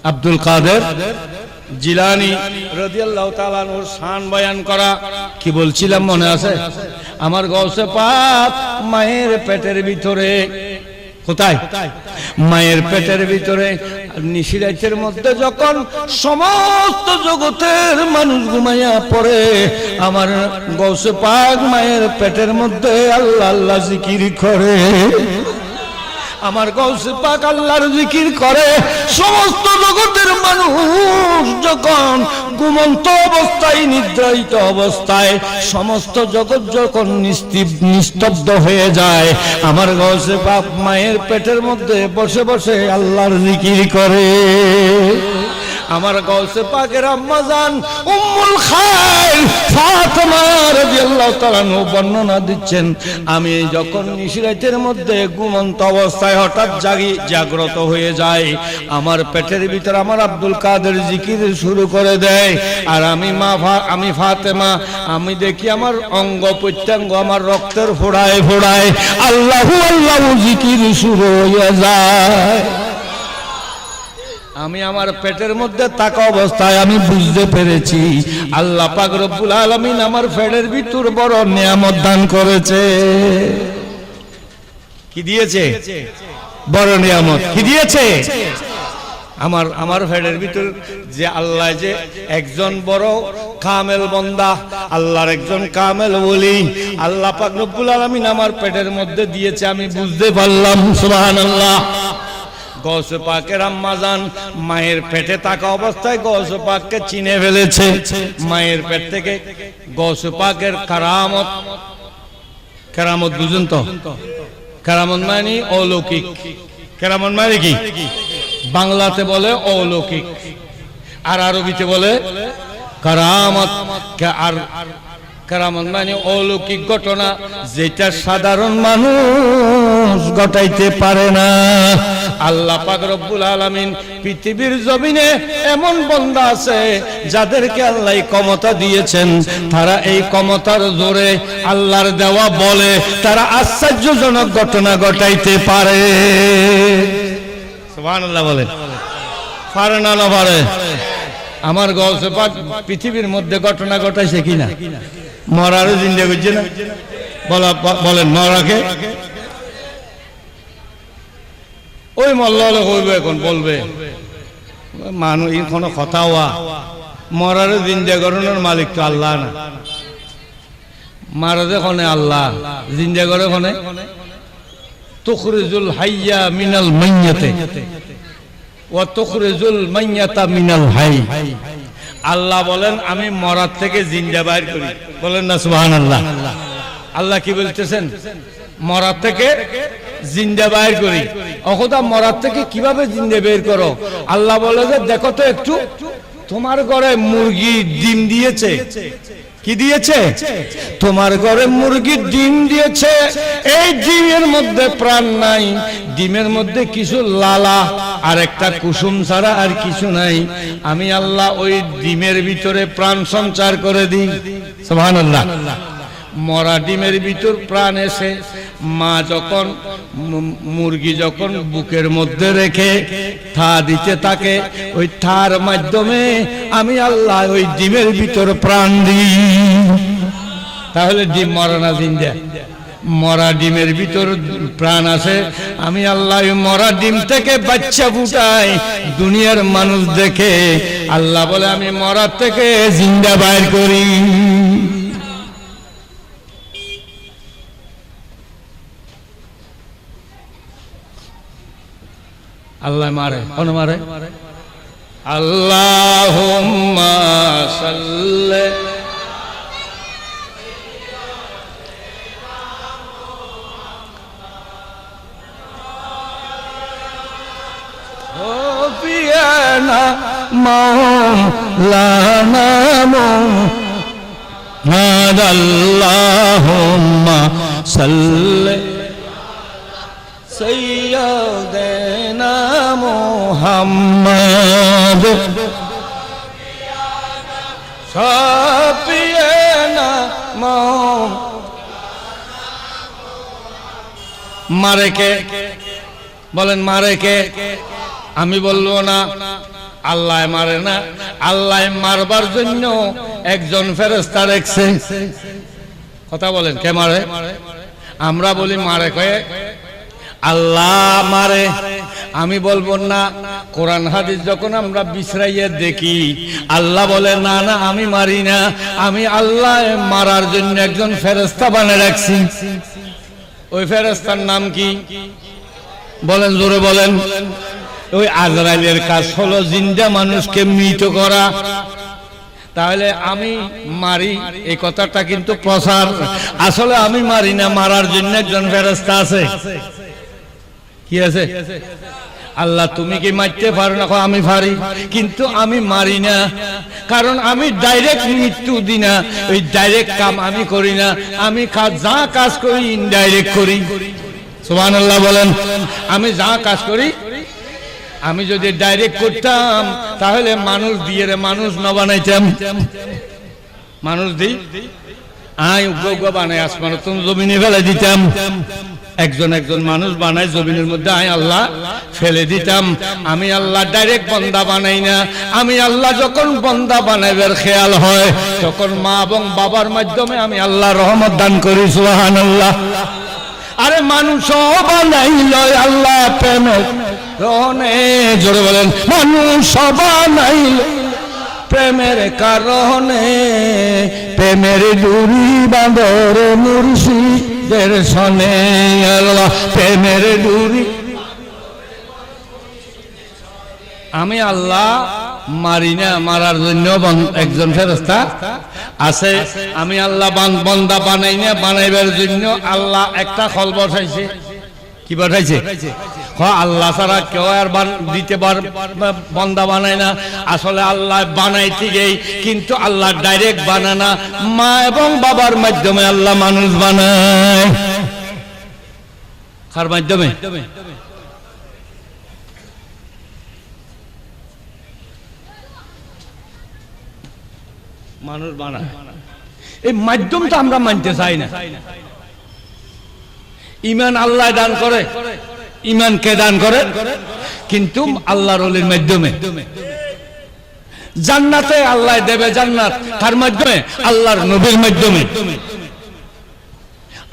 আব্দুল কাদের জিলানী রাদিয়াল্লাহু তাআলা আনহুর শান বয়ান করা। কি বলছিলাম মনে আছে? আমার গৌসে পাক মায়ের পেটের ভিতরে, কোথায়? মায়ের পেটের ভিতরে নিশিরাতের মধ্যে যখন সমস্ত জগতের মানুষ ঘুমাইয়া পড়ে, আমার গৌসে পাক মায়ের পেটের মধ্যে আল্লাহ আল্লাহ জিকির করে। আমার গৌসে পাক আল্লাহর জিকির করে। সমস্ত জগতের মানুষ যখন ঘুমন্ত অবস্থায়, নিদ্রায়িত অবস্থায়, সমস্ত জগৎ যখন নিস্তব্ধ হয়ে যায়, আমার গৌসে পাক মায়ের পেটের মধ্যে বসে বসে আল্লাহর জিকির করে। আমার গৌসে পাকের আম্মা জান উম্মুল খায়র ফাতেমা রাদিয়াল্লাহু তাআলা বর্ণনা দিচ্ছেন, আমি যখন নিশিরাতের মধ্যে ঘুমন্ত অবস্থায় হঠাৎ জাগ্রত হয়ে যায়, আমার পেটের ভিতর আমার আব্দুল কাদের জিকির শুরু করে দেয়। আর আমি ফাতেমা, আমি দেখি আমার অঙ্গ প্রত্যঙ্গ আমার রক্তের ফোড়ায় ফোড়ায় আল্লাহু আল্লাহু জিকির শুরু হয়ে যায়। আমি আমার পেটের মধ্যে থাকা অবস্থায় আমি বুঝতে পেরেছি আল্লাহ পাক রব্বুল আলামিন আমার পেটের ভিতর বড় নিয়ামত দান করেছে। কি দিয়েছে? বড় নিয়ামত। কি দিয়েছে? আমার পেটের ভিতর যে আল্লাহ যে একজন বড় কামেল বান্দা, আল্লাহর একজন কামেল ওলি আল্লাহ পাক রব্বুল আলামিন আমার পেটের মধ্যে দিয়েছে, আমি বুঝতে পারলাম। সুবহানাল্লাহ। গৌসে পাকের আম্মা জান মায়ের পেটে থাকা অবস্থায় গৌসে পাককে চিনে ফেলেছে। মায়ের পেট থেকে গৌসে পাকের কারামত, কারামত বুঝুন তো? কারামত মানে অলৌকিক। কারামত মানে কি? বাংলাতে বলে অলৌকিক, আর আরবিতে বলে কারামত। আর কারামত মানে অলৌকিক ঘটনা, যেটা সাধারণ মানুষ ঘটাইতে পারে না। আল্লাহ পাক রব্বুল আলামিন পৃথিবীর জমিনে এমন বান্দা আছে যাদেরকে আল্লাহ ক্ষমতা দিয়েছেন, তারা এই ক্ষমতার জোরে আল্লাহর দেওয়া বলে তারা আশ্চর্যজনক ঘটনা ঘটাইতে পারে। সুবহানাল্লাহ বলেন। পারে না? না পারে? আমার গৌসে পাক পৃথিবীর মধ্যে ঘটনা ঘটাইছে কিনা? মরারও জিন্দা করছে না? বলেন মরাকে ওই মল্ল হইবে, এখন বলবে মানুষ কোনো কথা হওয়া। মরারও জিন্দা করানোর মালিক তো আল্লাহ না। মারাদে কনে আল্লাহ, জিন্দা করে কনে তুখরিজুল হাইয়া মিনাল মাইয়াতে ওয়া তুখরিজুল মাইয়াতা মিনাল হাই। আল্লাহ বলেন আমি মরার থেকে জিন্দা বাইর করি। বলেন না সুবহানাল্লাহ। আল্লাহ কি বলতেছেন? মরার থেকে জিন্দা বাইর করি। অকথা মরার থেকে কিভাবে জিন্দা বের করো? আল্লাহ বলে যে দেখো তো একটু, তোমার ঘরে মুরগি ডিম দিয়েছে। কি দিয়েছে? তোমার ঘরে মুরগি ডিম দিয়েছে, এই ডিমের মধ্যে প্রাণ নাই, ডিমের মধ্যে কিছু লালা আর একটা কুসুম ছাড়া আর কিছু নাই। আমি আল্লাহ ওই ডিমের ভিতরে প্রাণ সঞ্চার করে দিই। সুবহানাল্লাহ। মরা ডিমের ভিতর প্রাণ এসে মা যখন মুরগি যখন বুকের মধ্যে রেখে থা দিতে থাকে, ওই থার মাধ্যমে আমি আল্লাহ ওই ডিমের ভিতর প্রাণ দিই। তাহলে ডিম মরা না জিন্দা? মরা ডিমের ভিতর প্রাণ আছে। আমি আল্লাহ মরা ডিম থেকে বাচ্চা ফুটাই, দুনিয়ার মানুষ দেখে। আল্লাহ বলে আমি মরা থেকে জিন্দা বাইর করি। আল্লাহ মারে, কোন মারে? আল্লাহুম্মা সাল্লি বিয়ানা মাওলানা মুহাম্মদ। আল্লাহুম্মা সাল্লি সাইয়্যিদানা মুহাম্মদ সাফিয়ানা মারে কে? বলেন মারে কে? আমি বলবো না, আল্লাহ মারে না। আল্লাহ মারবার জন্য একজন ফেরেশতা রেখেছে। কথা বলেন, কে মারে? আমরা বলি মারে কয়ে, আল্লাহ মারে। আমি বলবো না, কোরআন হাদিস যখন আমরা বিছরাইয়া দেখি, আল্লাহ বলে না না আমি মারি না, আমি আল্লাহ মারার জন্য একজন ফেরেশতা বানিয়ে রাখছি। ওই ফেরেশতার নাম কি বলেন, জোরে বলেন। ওই আজরাইলের কাজ হলো জিন্দা মানুষকে মৃত করা। তাহলে আমি মারি এই কথাটা কিন্তু প্রচার, আসলে আমি মারি না, মারার জন্য একজন ফেরেশতা আছে। কি আছে? আল্লাহ তুমি কি মারতে পারো না? আমি পারি, কিন্তু আমি মারি না, কারণ আমি ডাইরেক্ট মৃত্যু দিই না, ওই ডাইরেক্ট কাম আমি করি না, আমি যা কাজ করি ইনডাইরেক্ট করি। সুবহানাল্লাহ বলেন। আমি যা কাজ করি, আমি যদি ডাইরেক্ট করতাম তাহলে মানুষ দিয়ে মানুষ না বানাইতাম। মানুষ দিই উগ্র বানাই আসমান তুমি জমিনে ফেলে দিতাম। একজন একজন মানুষ বানাই জমিনের মধ্যে আল্লাহ ফেলে দিতাম। আমি আল্লাহ ডাইরেক্ট বন্দা বানাই না। আমি আল্লাহ যখন বন্দা বানাইবার খেয়াল হয় তখন মা এবং বাবার মাধ্যমে আমি আল্লাহ রহমত দান করি। সুবহানাল্লাহ। আরে মানুষ বানাইল আল্লাহ প্রেমের রহনে, জোরে বলেন। মানুষ বানাইল প্রেমের কারণে, প্রেমের ডুরি বাঁধর মুর্শিদের সনে। আল্লাহ প্রেমের ডুরি। আমি আল্লাহ মারি না, মারার জন্য একজন ফেরেশতা আছে। আমি আল্লাহ বান্দা বানাই না, বানাইবার জন্য আল্লাহ একটা খল বসাইছে। কি বসাইছে? আল্লাহ ছাড়া কেউ আর দিতে বান্দা বানায় না। আসলে আল্লাহ বানাইতে গেই, কিন্তু আল্লাহ ডাইরেক্ট বানায় না, মা এবং বাবার মাধ্যমে আল্লাহ মানুষ বানায়। কার মাধ্যমে? মানুষ বানায়। এই মাধ্যমটা আমরা মানতে চাই না। ঈমান আল্লাহ দান করে, ঈমান কে দান করে? কিন্তু আল্লাহর ওলির মাধ্যমে। জান্নাতে আল্লাহ দেবে জান্নাত কার মাধ্যমে? আল্লাহর নবীর মাধ্যমে।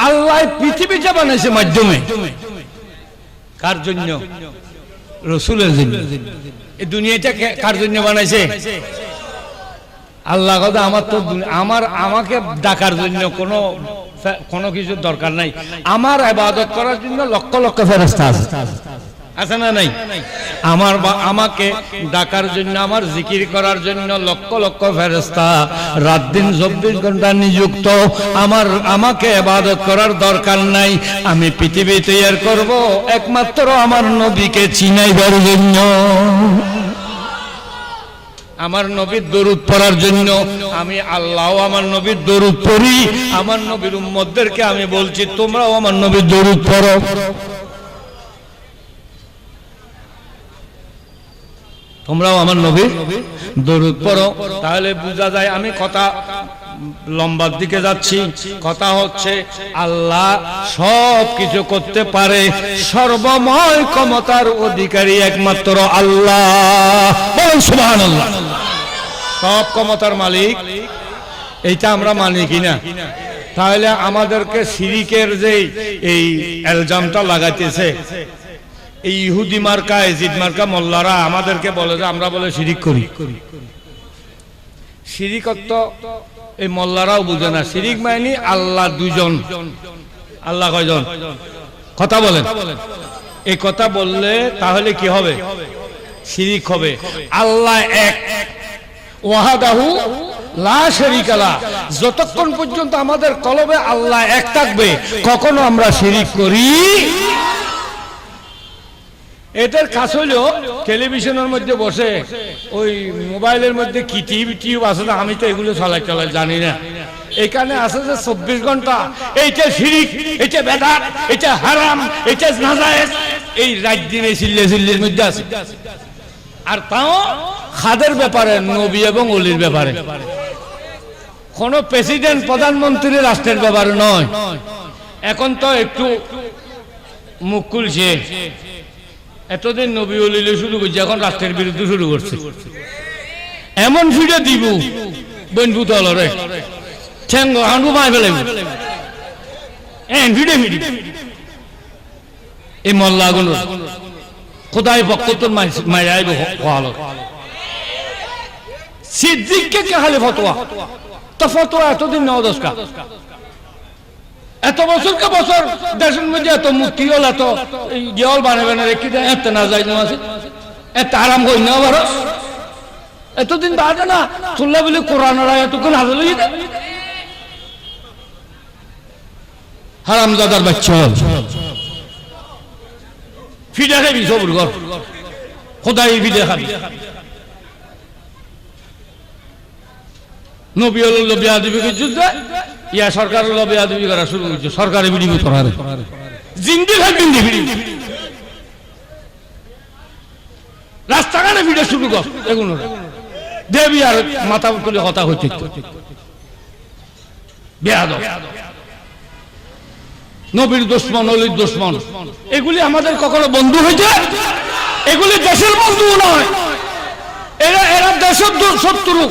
আল্লাহ পৃথিবীটা বানাইছে মাধ্যমে। কার জন্য? রাসূলের জন্য। এই দুনিয়াটা কার জন্য বানাইছে? আল্লাহ কথা আমার তো আমাকে ডাকার জন্য কোনো কিছু দরকার নাই। আমার ইবাদত করার জন্য লক্ষ লক্ষ ফেরেশতা আছে, আছে না নাই? আমাকে ডাকার জন্য, আমার জিকির করার জন্য লক্ষ লক্ষ ফেরেশতা রাত দিন 24 ঘন্টা নিযুক্ত। আমাকে ইবাদত করার দরকার নাই। আমি পৃথিবী তৈরি করব একমাত্র আমার নবীকে চিনাইবার জন্য, আমার নবীর দরুদ পড়ার জন্য। আমি আল্লাহও আমার নবীর দরুদ পড়ি। আমার নবীর উম্মতদেরকে আমি বলছি তোমরাও আমার নবীর দরুদ পড়ো। তোমরাও আমার নবীর দরুদ পড়ো। তাহলে বোঝা যায়, আমি কথা লম্বার দিকে যাচ্ছি। কথা হচ্ছে আল্লাহ সব কিছু করতে পারে, সর্বময় ক্ষমতার অধিকারী একমাত্র আল্লাহ। বলুন সুবহানাল্লাহ। সব ক্ষমতার মালিক, এইটা আমরা মানি কিনা? তাহলে আমাদেরকে শিরিকের যে এই ইলজামটা লাগাইতেছে, এই ইহুদি মার্কা এজিদ মার্কা মোল্লারা আমাদেরকে বলে যে আমরা বলে শিরিক করি। শিরিকত্ব এই মোল্লারাও বুঝে না। শিরিক মানে আল্লাহ দুজন। আল্লাহ কয়জন? কথা বলেন। এই কথা বললে তাহলে কি হবে? শিরিক হবে। আল্লাহ এক, ওয়াহাদাহু লা শারীকা লাহ। যতক্ষণ পর্যন্ত আমাদের কলবে আল্লাহ এক থাকবে, কখনো আমরা শিরিক করি। এদের কাজ হলো টেলিভিশনের মধ্যে বসে ওই মোবাইলের মধ্যে কি টিউব আছে না, আমি তো এগুলো চালাই জানি না। এখানে আছে যে 24 ঘন্টা এইটা শিরিক, এইটা বেদাত, এইটা হারাম, এইটা নাজায়েজ, এই রাত দিনে চিল্লির মধ্যে আছে। আর তাও খাদের ব্যাপারে, নবী এবং ওলির ব্যাপারে, কোন প্রেসিডেন্ট প্রধানমন্ত্রী রাষ্ট্রের ব্যাপারে নয়। এখন তো একটু মুখ খুলছে। এতদিন নবী ওলিলে শুরু করছে, এখন রাষ্ট্রের বিরুদ্ধে শুরু করছে। এমন ভিডিও দিব বন্ধু দলরে ঠেঙ্গ হাঁটু পায়ে ফেলে ভিডিও এই মল্লাগুলো খোদাই বক্তব্য মায়াইব হল সিদ্দিককে কে খালি ফতোয়া তো ফতোয়া এতদিন নেওয়া দশকা এত বছরকে বছর দেশের মধ্যে এত মুক্তি হল এত গেল বানাবে না রেখে দেয় এত না যাই আছে এত আরাম করি না ভারত এতদিন বাদে না চললে বলে কোরআনের এতক্ষণ হাজার লই হারামজাদার বাচ্চা ফিডে খাবি সবুর ঘর খোদাই ফিডে খাবি নবী হল বেয়াদবি করছে ইয়া সরকার হল বেয়াদবি করা শুরু করছে সরকারি বিড়ি করার জিন্দি খাই বিন্দি বিড়ি রাস্তাঘাটে ভিড়ে শুরু কর এগুলো দেবী আর মাথা তুলে কথা হচ্ছে বেয়াদব নবীর দুশমন অলির দুশমন এগুলি আমাদের কখনো বন্ধু হয়েছে এগুলি দেশের বন্ধু নয় এরা দেশের শত্রু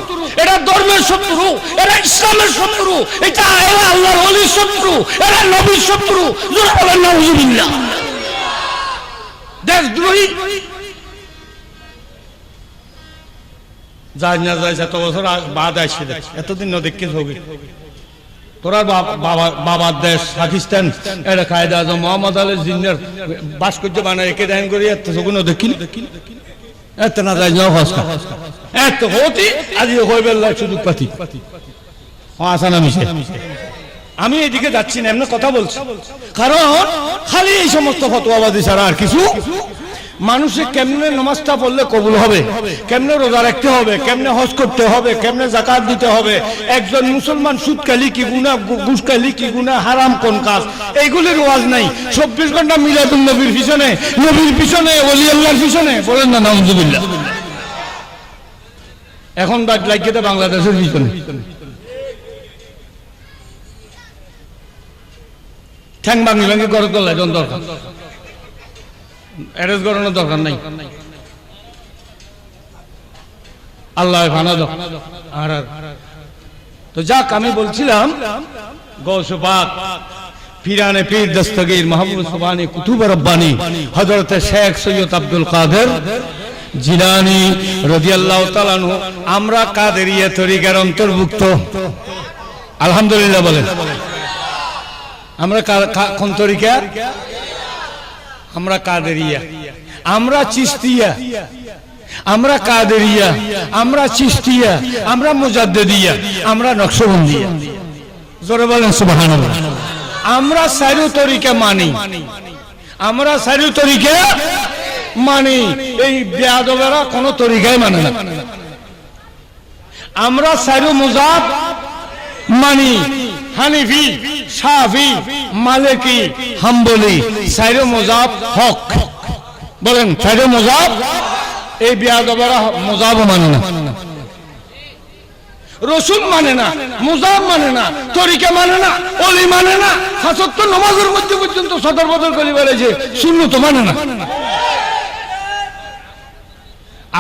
এরা ধর্মের শত্রু এরা ইসলামের শত্রু এটা এরা আল্লাহর ওলির শত্রু এরা নবীর শত্রু যারা বলেন নাউজুবিল্লাহ দেশদ্রোহী যাই না যাই এত বছর বাদ আসছে এতদিন ন দেখে ছবি তোরা বাবার দেশ পাকিস্তান এটা কায়দা আজম মোহাম্মদ আলী জিন্নার ভাস্কর্য বানায় একে দেন করি এত সগুন দেখিল এত না যাই যাও হসকা এত হতি আজ হয়ে বেলা সুযোগ পাতি আসা না মিশে আমি এদিকে যাচ্ছি না এমনি কথা বলছি কারণ খালি এই সমস্ত ফতোয়াবাদী ছাড়া আর কিছু মানুষে কেমনে নামাজটা পড়লে কবুল হবে কেমনে রোজা রাখতে হবে কেমনে হজ করতে হবে কেমনে যাকাত দিতে হবে একজন মুসলমান সুদ খালি কি গুনাহ ঘুষ খালি কি গুনাহ হারাম কোন কাজ এইগুলির ওয়াজ নাই 24 ঘন্টা মিলাদুন নবীর পিছনে ওলি আল্লাহর পিছনে বলেন না নাউজুবিল্লাহ এখন বাদ লাগিয়ে তো বাংলাদেশের পিছনে ঠ্যাং ভাঙি ভাঙি করে তোলা জন দরকার অ্যারেস্ট করানোর দরকার নাই আল্লাহ ভানা দাও আর তো যাক আমি বলছিলাম গৌসে পাক পীরানে পীর দস্তগীর মাহমুদ সুবহানী কুতুব রব্বানী হযরত শেখ সৈয়দ আব্দুল কাদের জিলানী রাদিয়াল্লাহু তাআলা আনহু আমরা কাদেরিয়া তরিকার অন্তর্ভুক্ত আলহামদুলিল্লাহ বলেন আমরা কোন তরিকা আমরা কাদেরিয়া আমরা চিশতিয়া আমরা কাদেরিয়া আমরা চিশতিয়া আমরা মুজাদ্দিদিয়া আমরা নকশবন্দিয়া জোরে বলেন সুবহানাল্লাহ আমরা চারু তরিকা মানি আমরা চারু তরিকা মানি এই বেয়াদবেরা কোন তরিকাই মানে না আমরা চারু মুজাব মানি হানিফি শাফি মালিকি হাম্বলি চারু মুজাব হক বলেন চারু মুজাব এই বেয়াদবেরা মুজাব মানে না রসুল মানে না মুজাব মানে না তরিকা মানে না ওলি মানে না হাসত নামাজের মধ্যে পর্যন্ত সদর বদল করে বেড়েছে সুন্নত মানে না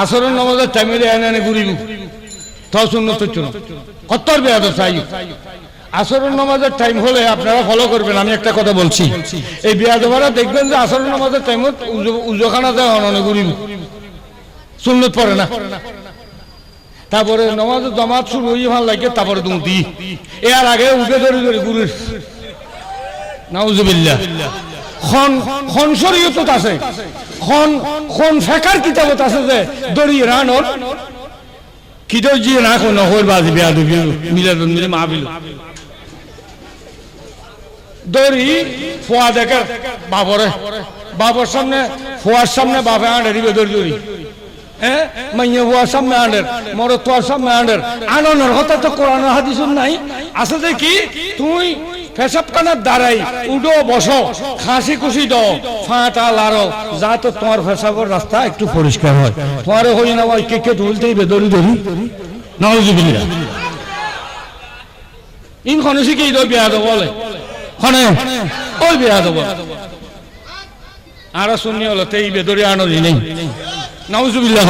আসরের নামাজের টাইমে এনে ঘুরিব তাও সুন্নত চুন কত্তর বেয়াদব চাই আসরের নামাজের টাইম হলে আপনারা ফলো করবেন আমি একটা কথা বলছি এই বেয়াদবেরা দেখবেন যে আসরের নামাজের টাইমে উজোখানা দেয় অননে ঘুরিব সুন্নত পড়ে না তারপরে নামাজের জামাত শুরু হয়ে ভালো লাগে তারপরে তুমি দি এর আগে উঠে ধরে ধরে গুরুর নাউজুবিল্লাহ খন শরীয়ত আছে খন ফেকার কিতাবত আছে যে দড়ি রানর কিতো জি না কোন হল বাজি বেয়াদবি মিলাদুন মিলে মাহফিল দড়ি ফোয়া দেখে বাবর সামনে ফোয়ার সামনে বাপে আঁড়ে দিবে দড়ি দড়ি মাইয়া হওয়ার সামনে আনের মরত হওয়ার সামনে আনের আননের কথা তো কোরআন হাদিস নাই আছে যে কি তুই পেশাবখানার দ্বারাই উডো বসো খাসি খুশি দাও ফাটা লাড়ো যা তো তোমার পেশাবের রাস্তা একটু পরিষ্কার হয় তোমার হই না ওই কে তুলতেই বেদরি ধরি নাউজুবিল্লাহ ইন খনে শিখেই দই বিয়া দেবো বলে খনে ওই বিয়া দেবো আর শুনি হলো তেই বেদরি আনরি নেই নাউজুবিল্লাহ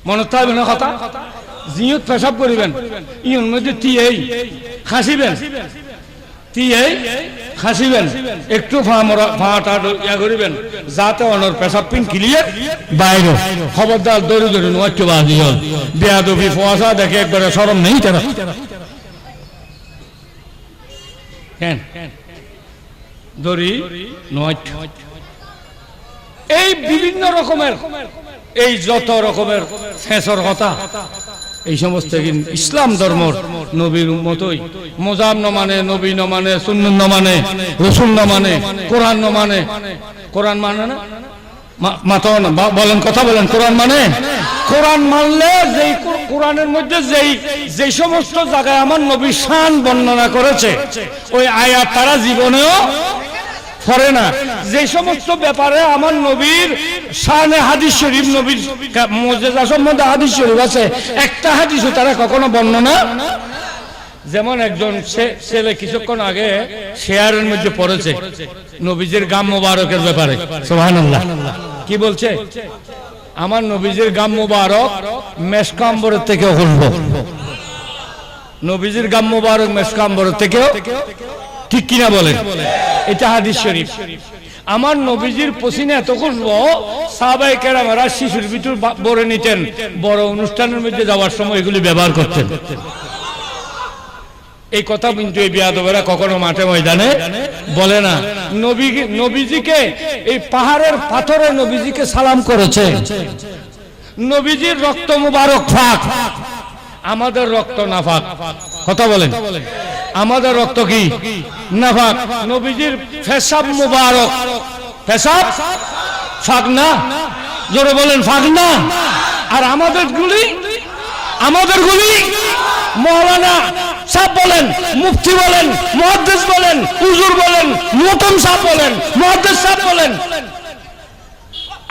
মনে থাকবে না কথা জিয়ত পেশাব করিবেন ইয়ন মধ্যে টিয়েই খাসিবেন তিয়ে খাসিবেন একটু ফাটা ইয়া করিবেন যাতে অনর পেশাব পিন ক্লিয়ার বাইরে খবরদার দৌড়ে দৌড়ে নোয়াচ্চু বাজি হল বেয়াদবি ফোয়াশা দেখে একবারে শরম নেই তারা কেন দড়ি নোয়াচ্ছ এই বিভিন্ন রকমের এই যত রকমের ফেঁসর কথা এই সমস্ত ইসলাম ধর্ম নবীর উম্মতই মোজাম ন মানে নবী ন মানে সুন্নত ন মানে রসুল ন মানে কোরআন ন মানে কোরআন মানে না মাথা বলেন কথা বলেন কোরআন মানে কোরআন মানলে যেই কোরআনের মধ্যে যেই সমস্ত জায়গায় আমার নবীর শান বর্ণনা করেছে ওই আয়াত তারা জীবনেও পড়ে না যে সমস্ত ব্যাপারে আমার নবীর শানে হাদিস শরীফ নবীর মুজিজা সম্বন্ধে হাদিস শরীফ আছে একটা হাদিসও তারা কখনো বর্ণনা যেমন একজন ছেলে কিছুক্ষণ আগে শেয়ারের মধ্যে পড়েছে নবীজির গাম মোবারকের ব্যাপারে সুবহানাল্লাহ কি বলছে আমার নবীজির গাম মোবারক মেশকাম্বরের থেকে হলবো নবীজির গাম মোবারক মেশকাম্বরের থেকেও ঠিক কিনা বলেন এটা হাদিস শরীফ আমার নবীজির পসিনা এত খুশবু সাহাবায়ে কেরামেরা শিশুর ভিতর ভরে নিতেন বড় অনুষ্ঠানের মধ্যে যাওয়ার সময় এগুলি ব্যবহার করতেন এই কথা কিন্তু এই বিয়াদবেরা কখনো মাঠে ময়দানে বলে না নবীজিকে এই পাহাড়ের পাথরে নবীজিকে সালাম করেছে নবীজির রক্ত মুবারক ফাক আমাদের রক্ত নাফাক কথা বলেন আমাদের রক্ত কি নাফাক নবীজির পেশাব মুবারক পেশাব ফাক না জোরে বলেন ফাক না আর আমাদের গুলি মাওলানা সাহেব বলেন মুফতি বলেন মুহাদ্দিস বলেন হুজুর বলেন মুহতাম সাহেব বলেন মুহাদ্দিস সাহেব বলেন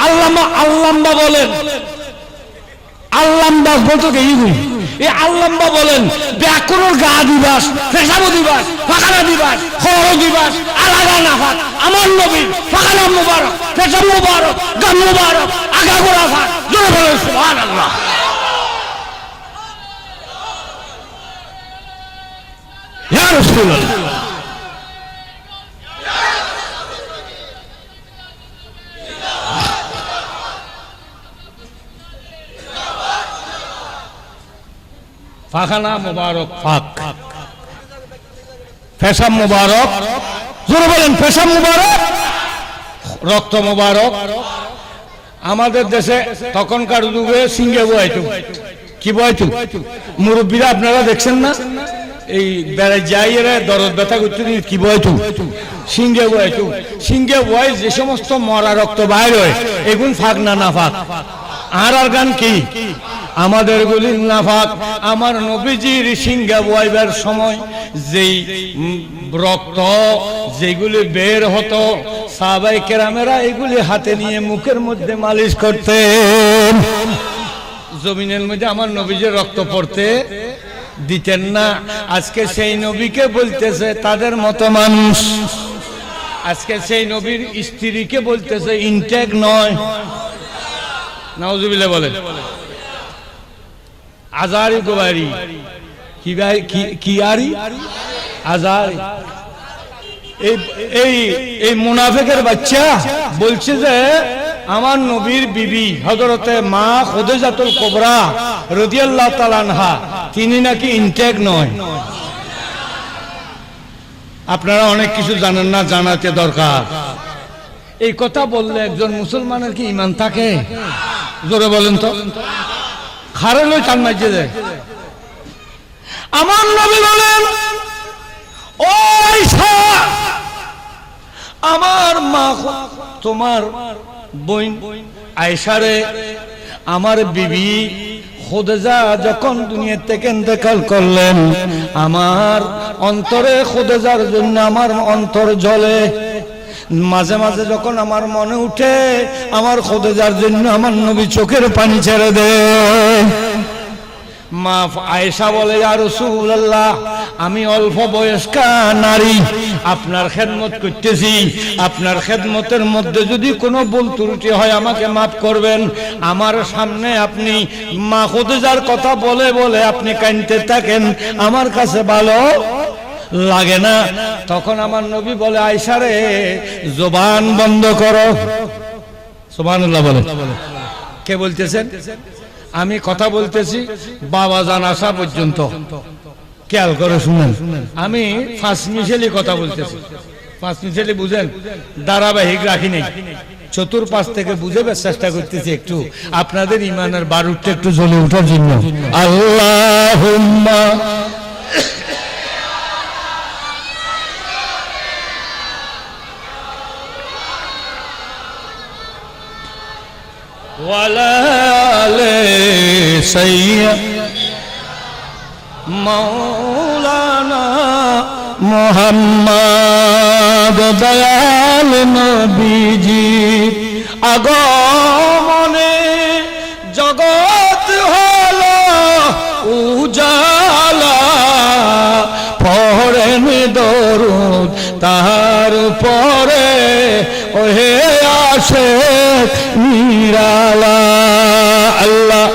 আল্লামা বলেন আল্লামা বলতো কি এই আল্লামা বলেন ব্যাকরণ গা দিবাস পেশাব দিবাস ফাকানা দিবাস খর দিবাস আলাদা নাফাক আমার নবী ফাকানা মুবারক পেশাব মুবারক গাম মুবারক আগাগোড়া ফাক জোরে বলেন সুবহানাল্লাহ ইয়া রাসূলুল্লাহ ফাখানা মুবারক ফাক পেশাব মুবারক জোরে বলেন পেশাব মুবারক রক্ত মুবারক আমাদের দেশে তখনকার যুগে সিংহে বয়াইতো কি বয়াইতো মুরব্বীরা আপনারা দেখছেন না এই বেড়ায় যাই এরা দরদ ব্যথা করতে কি বয়াইতো সিংহে বয়াইতো সিংহে বয় যে সমস্ত মরা রক্ত বাইর হয় এগুন ফাক না ফাক আর গান কি আমাদের গুলি নাফাক আমার নবীজির সিংহা বয়াইবার সময় যেই রক্ত যেগুলি বের হতো সাহাবায়ে কেরামেরা এগুলি হাতে নিয়ে মুখের মধ্যে মালিশ করতেন জমিনের মধ্যে আমার নবীজির রক্ত পড়তে দিতেন না আজকে সেই নবীকে বলতেছে তাদের মতো মানুষ আজকে সেই নবীর স্ত্রীকে বলতেছে ইনটেক নয় নাউজুবিল্লাহ বলেন আজারি গোবারি কি আরি আজারি এই মুনাফিকের বাচ্চা বলছে যে আমার নবীর বিবি হযরতে মা খুদিজাতুল কুবরা রাদিয়াল্লাহু তাআলা আনহা তিনি নাকি ইনটেক নয় আপনারা অনেক কিছু জানেন না জানাতে দরকার এই কথা বললে একজন মুসলমানের কি ঈমান থাকে জোরে বলেন তো খারে লই টান মাইজে যায় আমার নবী বলেন ও আয়েশা আমার মা তোমার বোন আয়েশা রে আমার বিবি খুদিজা যখন দুনিয়া থেকে ইন্তেকাল করলেন আমার অন্তরে খুদিজার জন্য আমার অন্তর জ্বলে মাঝে মাঝে যখন আমার মনে উঠে আমার খুদিজার জন্য আমার নবী চোখের পানি ছেড়ে দেয় মা আয়েশা বলে ইয়া রাসূলুল্লাহ আমি অল্প বয়স্কা নারী আপনার খেদমত করতেছি আপনার খেদমতের মধ্যে যদি কোনো ভুল ত্রুটি হয় আমাকে মাফ করবেন আমার সামনে আপনি মা খুদিজার কথা বলে বলে আপনি কাঁদতে থাকেন আমার কাছে ভালো লাগে না। তখন আমার নবী বলে, আয়েশা রে জবান বন্ধ করো। সুবহানাল্লাহ বলে। কে বলতেছেন? আমি কথা বলতেছি বাবা জান আসা পর্যন্ত, খেয়াল করে শুনেন। আমি ফার্স্ট মিশেলি কথা বলতেছি। ফার্স্ট মিশেলি বুঝেন, ধারাবাহিক রাখি নেই, চতুর্পাশ থেকে বুঝে চেষ্টা করতেছি একটু আপনাদের ইমানের বারুদটা একটু জ্বলে ওঠার জন্য। আল্লাহুম্মা ওয়ালা আলে সাইয়্যিদিনা মাওলানা মুহাম্মদ দয়াল নবীজি আগমনে জগৎ হলো উজালা, পড়েন দরুদ তাহার পরে ওহে আসে নিরালা। আল্লাহ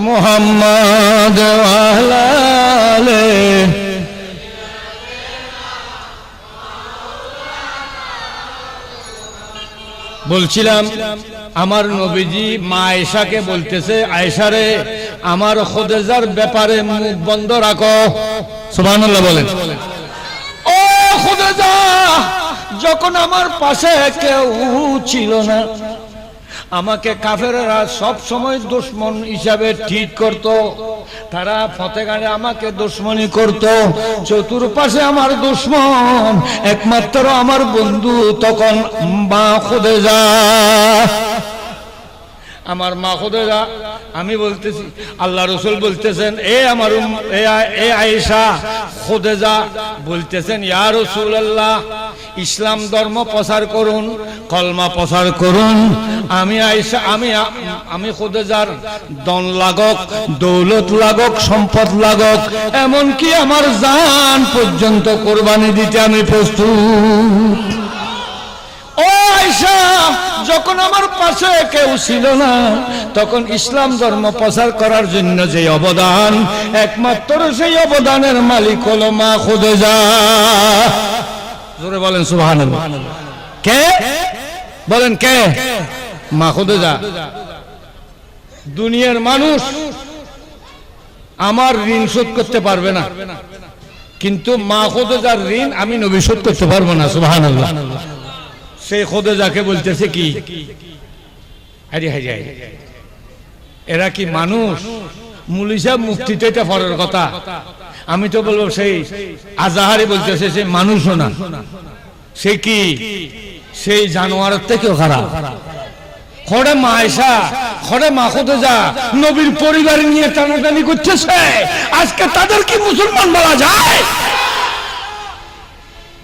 মুহাম্মদ ওয়ালা আলে। বলছিলাম আমার নবীজি মা আয়েশাকে বলতেছে, আয়েশা রে আমার খোদেজার ব্যাপারে মুখ বন্ধ রাখো। সুবহানাল্লাহ বলেন। ও খোদেজা, যখন আমার পাশে কেউ ছিল না, আমাকে কাফেররা সব সময় দুশমন হিসাবে ঠিক করত। তারা ফতেগানে আমাকে দুশমনি করত, চতুর্পাশে আমার দুশমন, একমাত্র আমার বন্ধু তখন মা খুদেজা। আমার মা খুদেজা, আমি বলতেছি, আল্লাহ রাসূল বলতেছেন, এ আমার এ আয়েশা, খুদেজা বলতেছেন, ইয়া রাসূলুল্লাহ ইসলাম ধর্ম প্রচার করুন, কলমা প্রচার করুন। আমি আয়েশা, আমি খুদেজার ধন লাগক, দৌলত লাগক, সম্পদ লাগক, এমনকি আমার জান পর্যন্ত কোরবানি দিতে আমি প্রস্তুত। ও আয়েশা, যখন আমার পাশে কেউ ছিল না, তখন ইসলাম ধর্ম প্রচার করার জন্য যে অবদান, একমাত্র সেই অবদানের মালিক হলো মা খুদেজা। জোরে বলেন সুবহানাল্লাহ। কে বলেন? কে? মা খুদেজা। দুনিয়ার মানুষ আমার ঋণ শোধ করতে পারবে না, কিন্তু মা খুদেজার ঋণ আমি নবী শোধ করতে পারবো না। সুবহানাল্লাহ। সেই খুদেজাকে বলতেছে কি, আরে হাই হাই, এরা কি মানুষ? মুলি সাহেব মুফতি তো এটা পরের কথা, আমি তো বলবো সেই আজাহারি বলতেছে সে মানুষও না, সে কি? সেই জানোয়ারের থেকেও খারাপ। খড়ে মা আয়েশা, খড়ে মা খুদেজা নবীর পরিবার নিয়ে টানাটানি করতেছে। আজকে তাদের কি মুসলমান বলা যায়?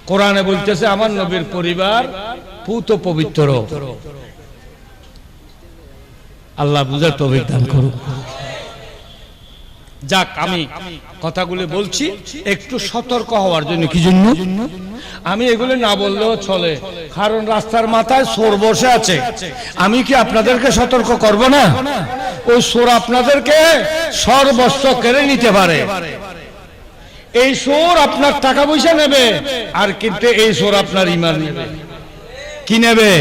কোরআনে বলতেছে আমার নবীর পরিবার পুত পবিত্র। আল্লাহ বুঝার তৌফিক দান করুন। যাক, আমি কথাগুলো বলছি একটু সতর্ক হওয়ার জন্য। কি জন্য? আমি এগুলো না বললেও চলে, কারণ রাস্তার মাথায় চোর বসে আছে। আমি কি আপনাদেরকে সতর্ক করব না? ওই চোর আপনাদেরকে সর্বস্ব কেড়ে নিতে পারে। এই চোর আপনার টাকা পয়সা নেবে, আর কিন্তু এই চোর আপনার ঈমান নেবে। কি নেবে?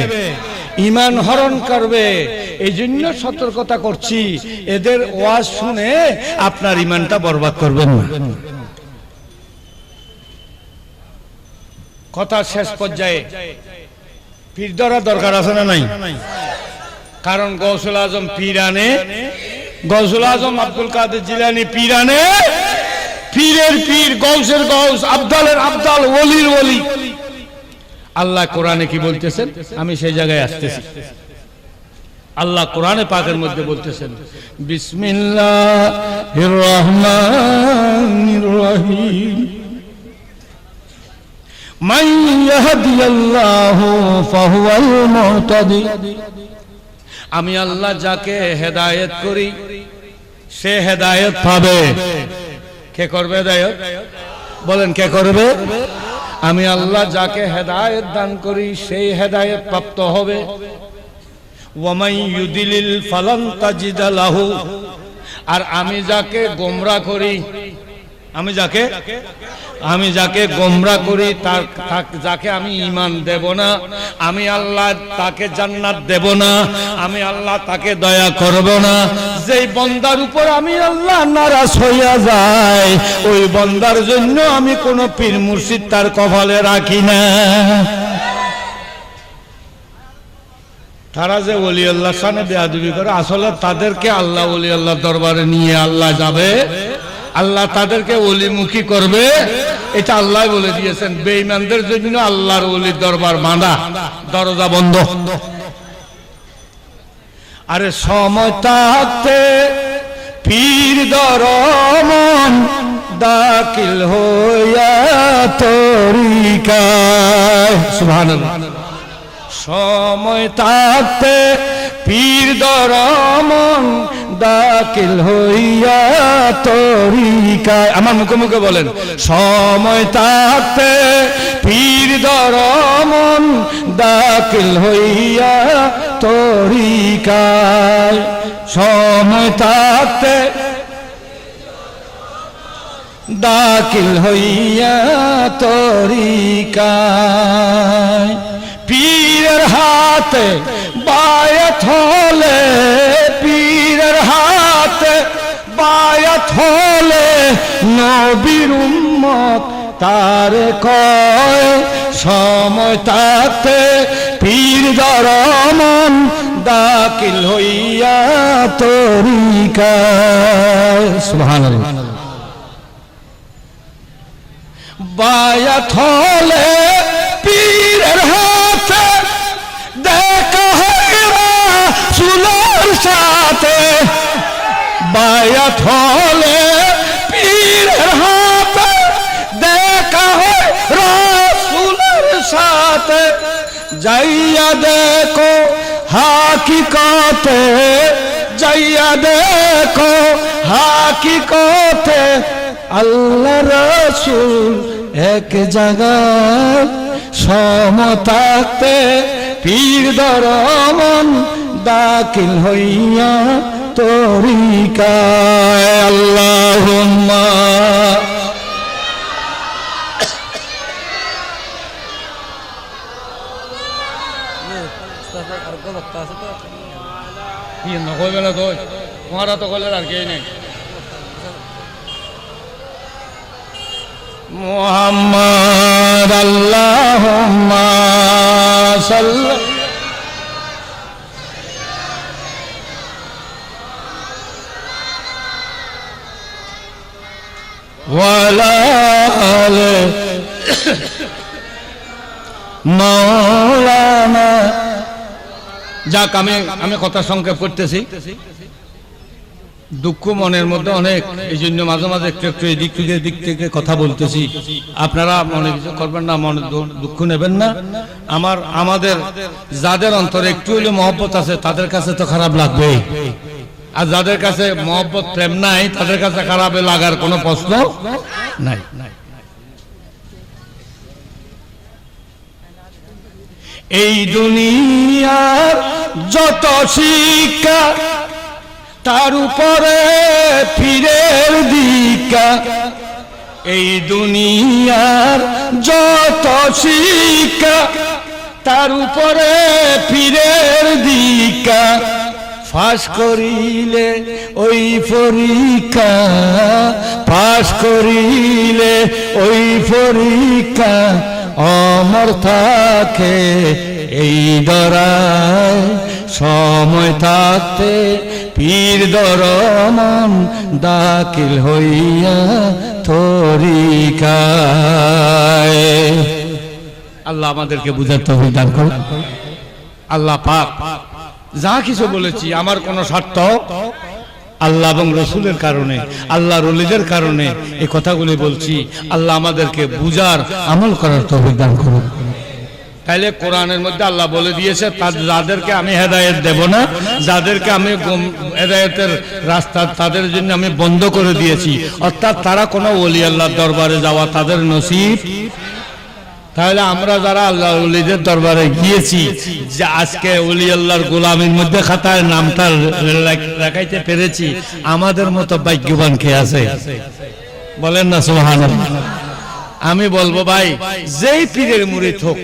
ঈমান হরণ করবে। এই জন্য সতর্কতা করছি, এদের ওয়াজ শুনে আপনার ঈমানটা বরবাদ করবেন না। কথা শেষ পর্যায়ে পীর ধরা দরকার আছে না নাই? কারণ গৌসুল আজম পীরানে, গৌসুল আজম আব্দুল কাদের জিলানী পীরানে, পীরের পীর, গৌসের গৌস, আবদালের আবদাল, ওলির ওলি। আল্লাহ কোরআনে কি বলতেছেন? আমি সেই জায়গায় আসতেছি। আল্লাহ কোরআনে পাকের মধ্যে বলতেছেন, বিসমিল্লাহির রহমানির রহিম, মান ইয়াহদিয়াল্লাহু ফাহুয়াল মুহতাদি। আমি আল্লাহ যাকে হেদায়েত করি সে হেদায়েত পাবে। কে করবে হেদায়েত? বলেন কে করবে? আমি আল্লাহ যাকে হেদায়েত দান করি সেই হেদায়েত প্রাপ্ত হবে। ওয়ামাই ইউদিলিল ফালান তাজিদা লাহু, আর আমি যাকে গোমরা করি, আমি যাকে গোমরা করি, যাকে আমি ঈমান দেব না, আমি আল্লাহ তাকে জান্নাত দেব না, আমি আল্লাহ তাকে দয়া করব না। যেই বান্দার উপর আমি আল্লাহ নারাজ হইয়া যায়, ওই বান্দার জন্য আমি কোন পীর মুর্শিদ তার কপালে রাখি না। তারা যে ওলি আল্লাহর সামনে বেয়াদবি করে, আসলে তাদেরকে আল্লাহ ওলি আল্লাহর দরবারে নিয়ে আল্লাহ যাবে, আল্লাহ তাদেরকে ওলিমুখী করবে, এটা আল্লাহ বলে দিয়েছেন। বেঈমানদের জন্য আল্লাহর ওলির দরবার বাঁধা, দরজা বন্ধ। আরে সময় থাকতে পীর দরমন দাখিল হইয়া তরিকায়, সুবহানাল্লাহ। সময় থাকতে পীর দরমন দাখিল হইয়া তরিকায়, আমার মুখে মুখে বলেন, সময় থাকতে পীর দরমন দাখিল হইয়া তরিকায়, সময় থাকতে দাখিল হইয়া তরিকায়। পীরের হাতে বায়াত হলে, পীরের হাতে বায়াত হলে নবীর উম্মত তার কয়, সময় থাকতে পীর দরমন দাখিল হইয়া তরিকায়, সুবহানাল্লাহ। বায়াত হলে পীরের হাতে দেখা হয় রাসূলের সাথে, বায়াত হলে পীরের হাতে দেখা হয় রাসূলের সাথে। যাইয়া দেখো হাকিকতে, যাইয়া দেখো হাকিকতে, আল্লাহ রাসূল এক জায়গায়, সময় থাকতে পীর দরমন দাখিল হইয়া তরিকায়। আল্লাহুম্মা কি নকইবে না, তো তোমারা তো কইলে আর কেই নাই। মুহাম্মদ আল্লাহুম্মা সাল্লি ওয়ালা আলি মাওলানা। যাক, আমি কথা সংক্ষেপ করতেছি, দুঃখ মনের মধ্যে অনেক, এই জন্য মাঝে মাঝে একটু একটু এদিক থেকে কথা বলতেছি। আপনারা মনে কিছু করবেন না, মনে দুঃখ নেবেন না। আমাদের যাদের অন্তরে একটু হইলে মহব্বত আছে, তাদের কাছে তো খারাপ লাগবেই, আর যাদের কাছে মহব্বত প্রেম নাই, তাদের কাছে খারাপ লাগার কোনো প্রশ্ন নাই। এই দুনিয়ার যত শিক্ষা, তার উপরে পীরের দীক্ষা। এই দুনিয়ার যত শিক্ষা, তার উপরে পীরের দীক্ষা। ফাঁস করিলে ওই পরীক্ষা, ফাঁস করিলে ওই পরীক্ষা, অমর থাকে এই দরায়। সময় থাকতে পীর দরমন দাখিল হইয়া তরিকায়। আল্লাহ আমাদেরকে বুঝার তৌফিক দান করুন। আল্লাহ পাক যা কিছু বলেছি আমার কোনো স্বার্থ আল্লাহ এবং রসুলের কারণে, আল্লাহর ওলিদের কারণে এই কথাগুলি বলছি। আল্লাহ আমাদেরকে বুঝার, আমল করার তৌফিক দান করুন। তাইলে কোরআনের মধ্যে আল্লাহ বলে দিয়েছে, যাদেরকে আমি হেদায়েত দেব না, যাদেরকে আমি হেদায়েতের রাস্তা তাদের জন্য আমি বন্ধ করে দিয়েছি। অর্থাৎ তারা কোনো ওলি আল্লাহর দরবারে যাওয়া তাদের নসিব তাহলে আমরা যারা আল্লাহ ওলিদের দরবারে গিয়েছি, যে আজকে ওলি আল্লাহর গোলামের মধ্যে খাতায় নামটা রাখাইতে পেরেছি, আমাদের মতো ভাগ্যবান কে আছে? বলেন না সুবহানাল্লাহ। আমি বলবো ভাই, যেই পীরের মুরিদ হোক,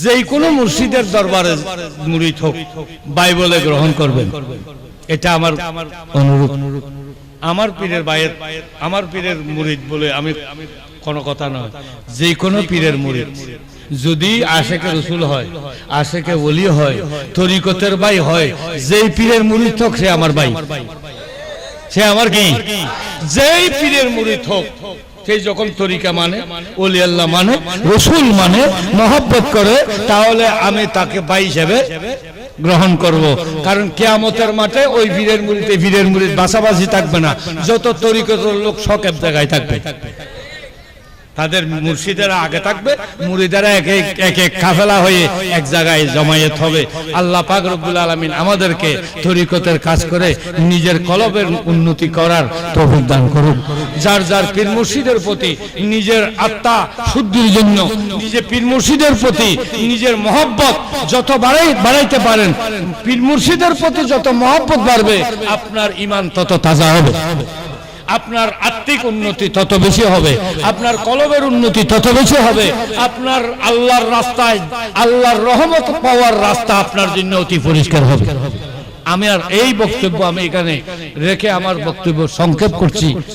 যেই কোনো মুর্শিদের দরবারে মুরিদ হোক, বাইবেলে গ্রহণ করবেন, এটা আমার অনুরোধ। আমার পীরের বাইরে, আমার পীরের মুরিদ বলে আমি কোনো কথা নয়, যে কোনো পীরের মুরিদ যদি আশেকে রসুল হয়, আশেকে ওলি হয়, তরিকতের ভাই হয়, যেই পীরের মুরিদ হোক সে আমার ভাই, সে আমার কি? যেই পীরের মুরিদ হোক, সেই যখন তরিকা মানে, ওলি আল্লাহ মানে, রসুল মানে, মহব্বত করে, তাহলে আমি তাকে ভাই হিসেবে গ্রহণ করব। কারণ কিয়ামতের মাঠে ওই পীরের মুরিদে পীরের মুরিদ বাছাবাছি থাকবে না, যত তরিকতের লোক সব এক জায়গায় থাকবে। তাদের মুর্শিদেরা আগে থাকবে, মুরিদেরা এক এক কাফেলা হয়ে এক জায়গায় জমায়েত হবে। আল্লাহ পাক রব্বুল আলামিন আমাদেরকে তরিকতের কাজ করে নিজের কলবের উন্নতি করার তৌফিক দান করুন। যার যার পীর মুর্শিদের প্রতি নিজের আত্মা শুদ্ধির জন্য, নিজের পীর মুর্শিদের প্রতি নিজের মহব্বত যত বাড়াইতে পারেন, পীর মুর্শিদের প্রতি যত মহব্বত বাড়বে, আপনার ঈমান তত তাজা হবে, আপনার আত্মিক উন্নতি তত বেশি হবে, আপনার কলবের উন্নতি তত বেশি হবে, আপনার আল্লাহর রাস্তায় আল্লাহর রহমত পাওয়ার রাস্তা আপনার জন্য অতি পরিষ্কার হবে। আমি আর এই বক্তব্য আমি এখানে রেখে আমার বক্তব্য সংক্ষেপ করছি।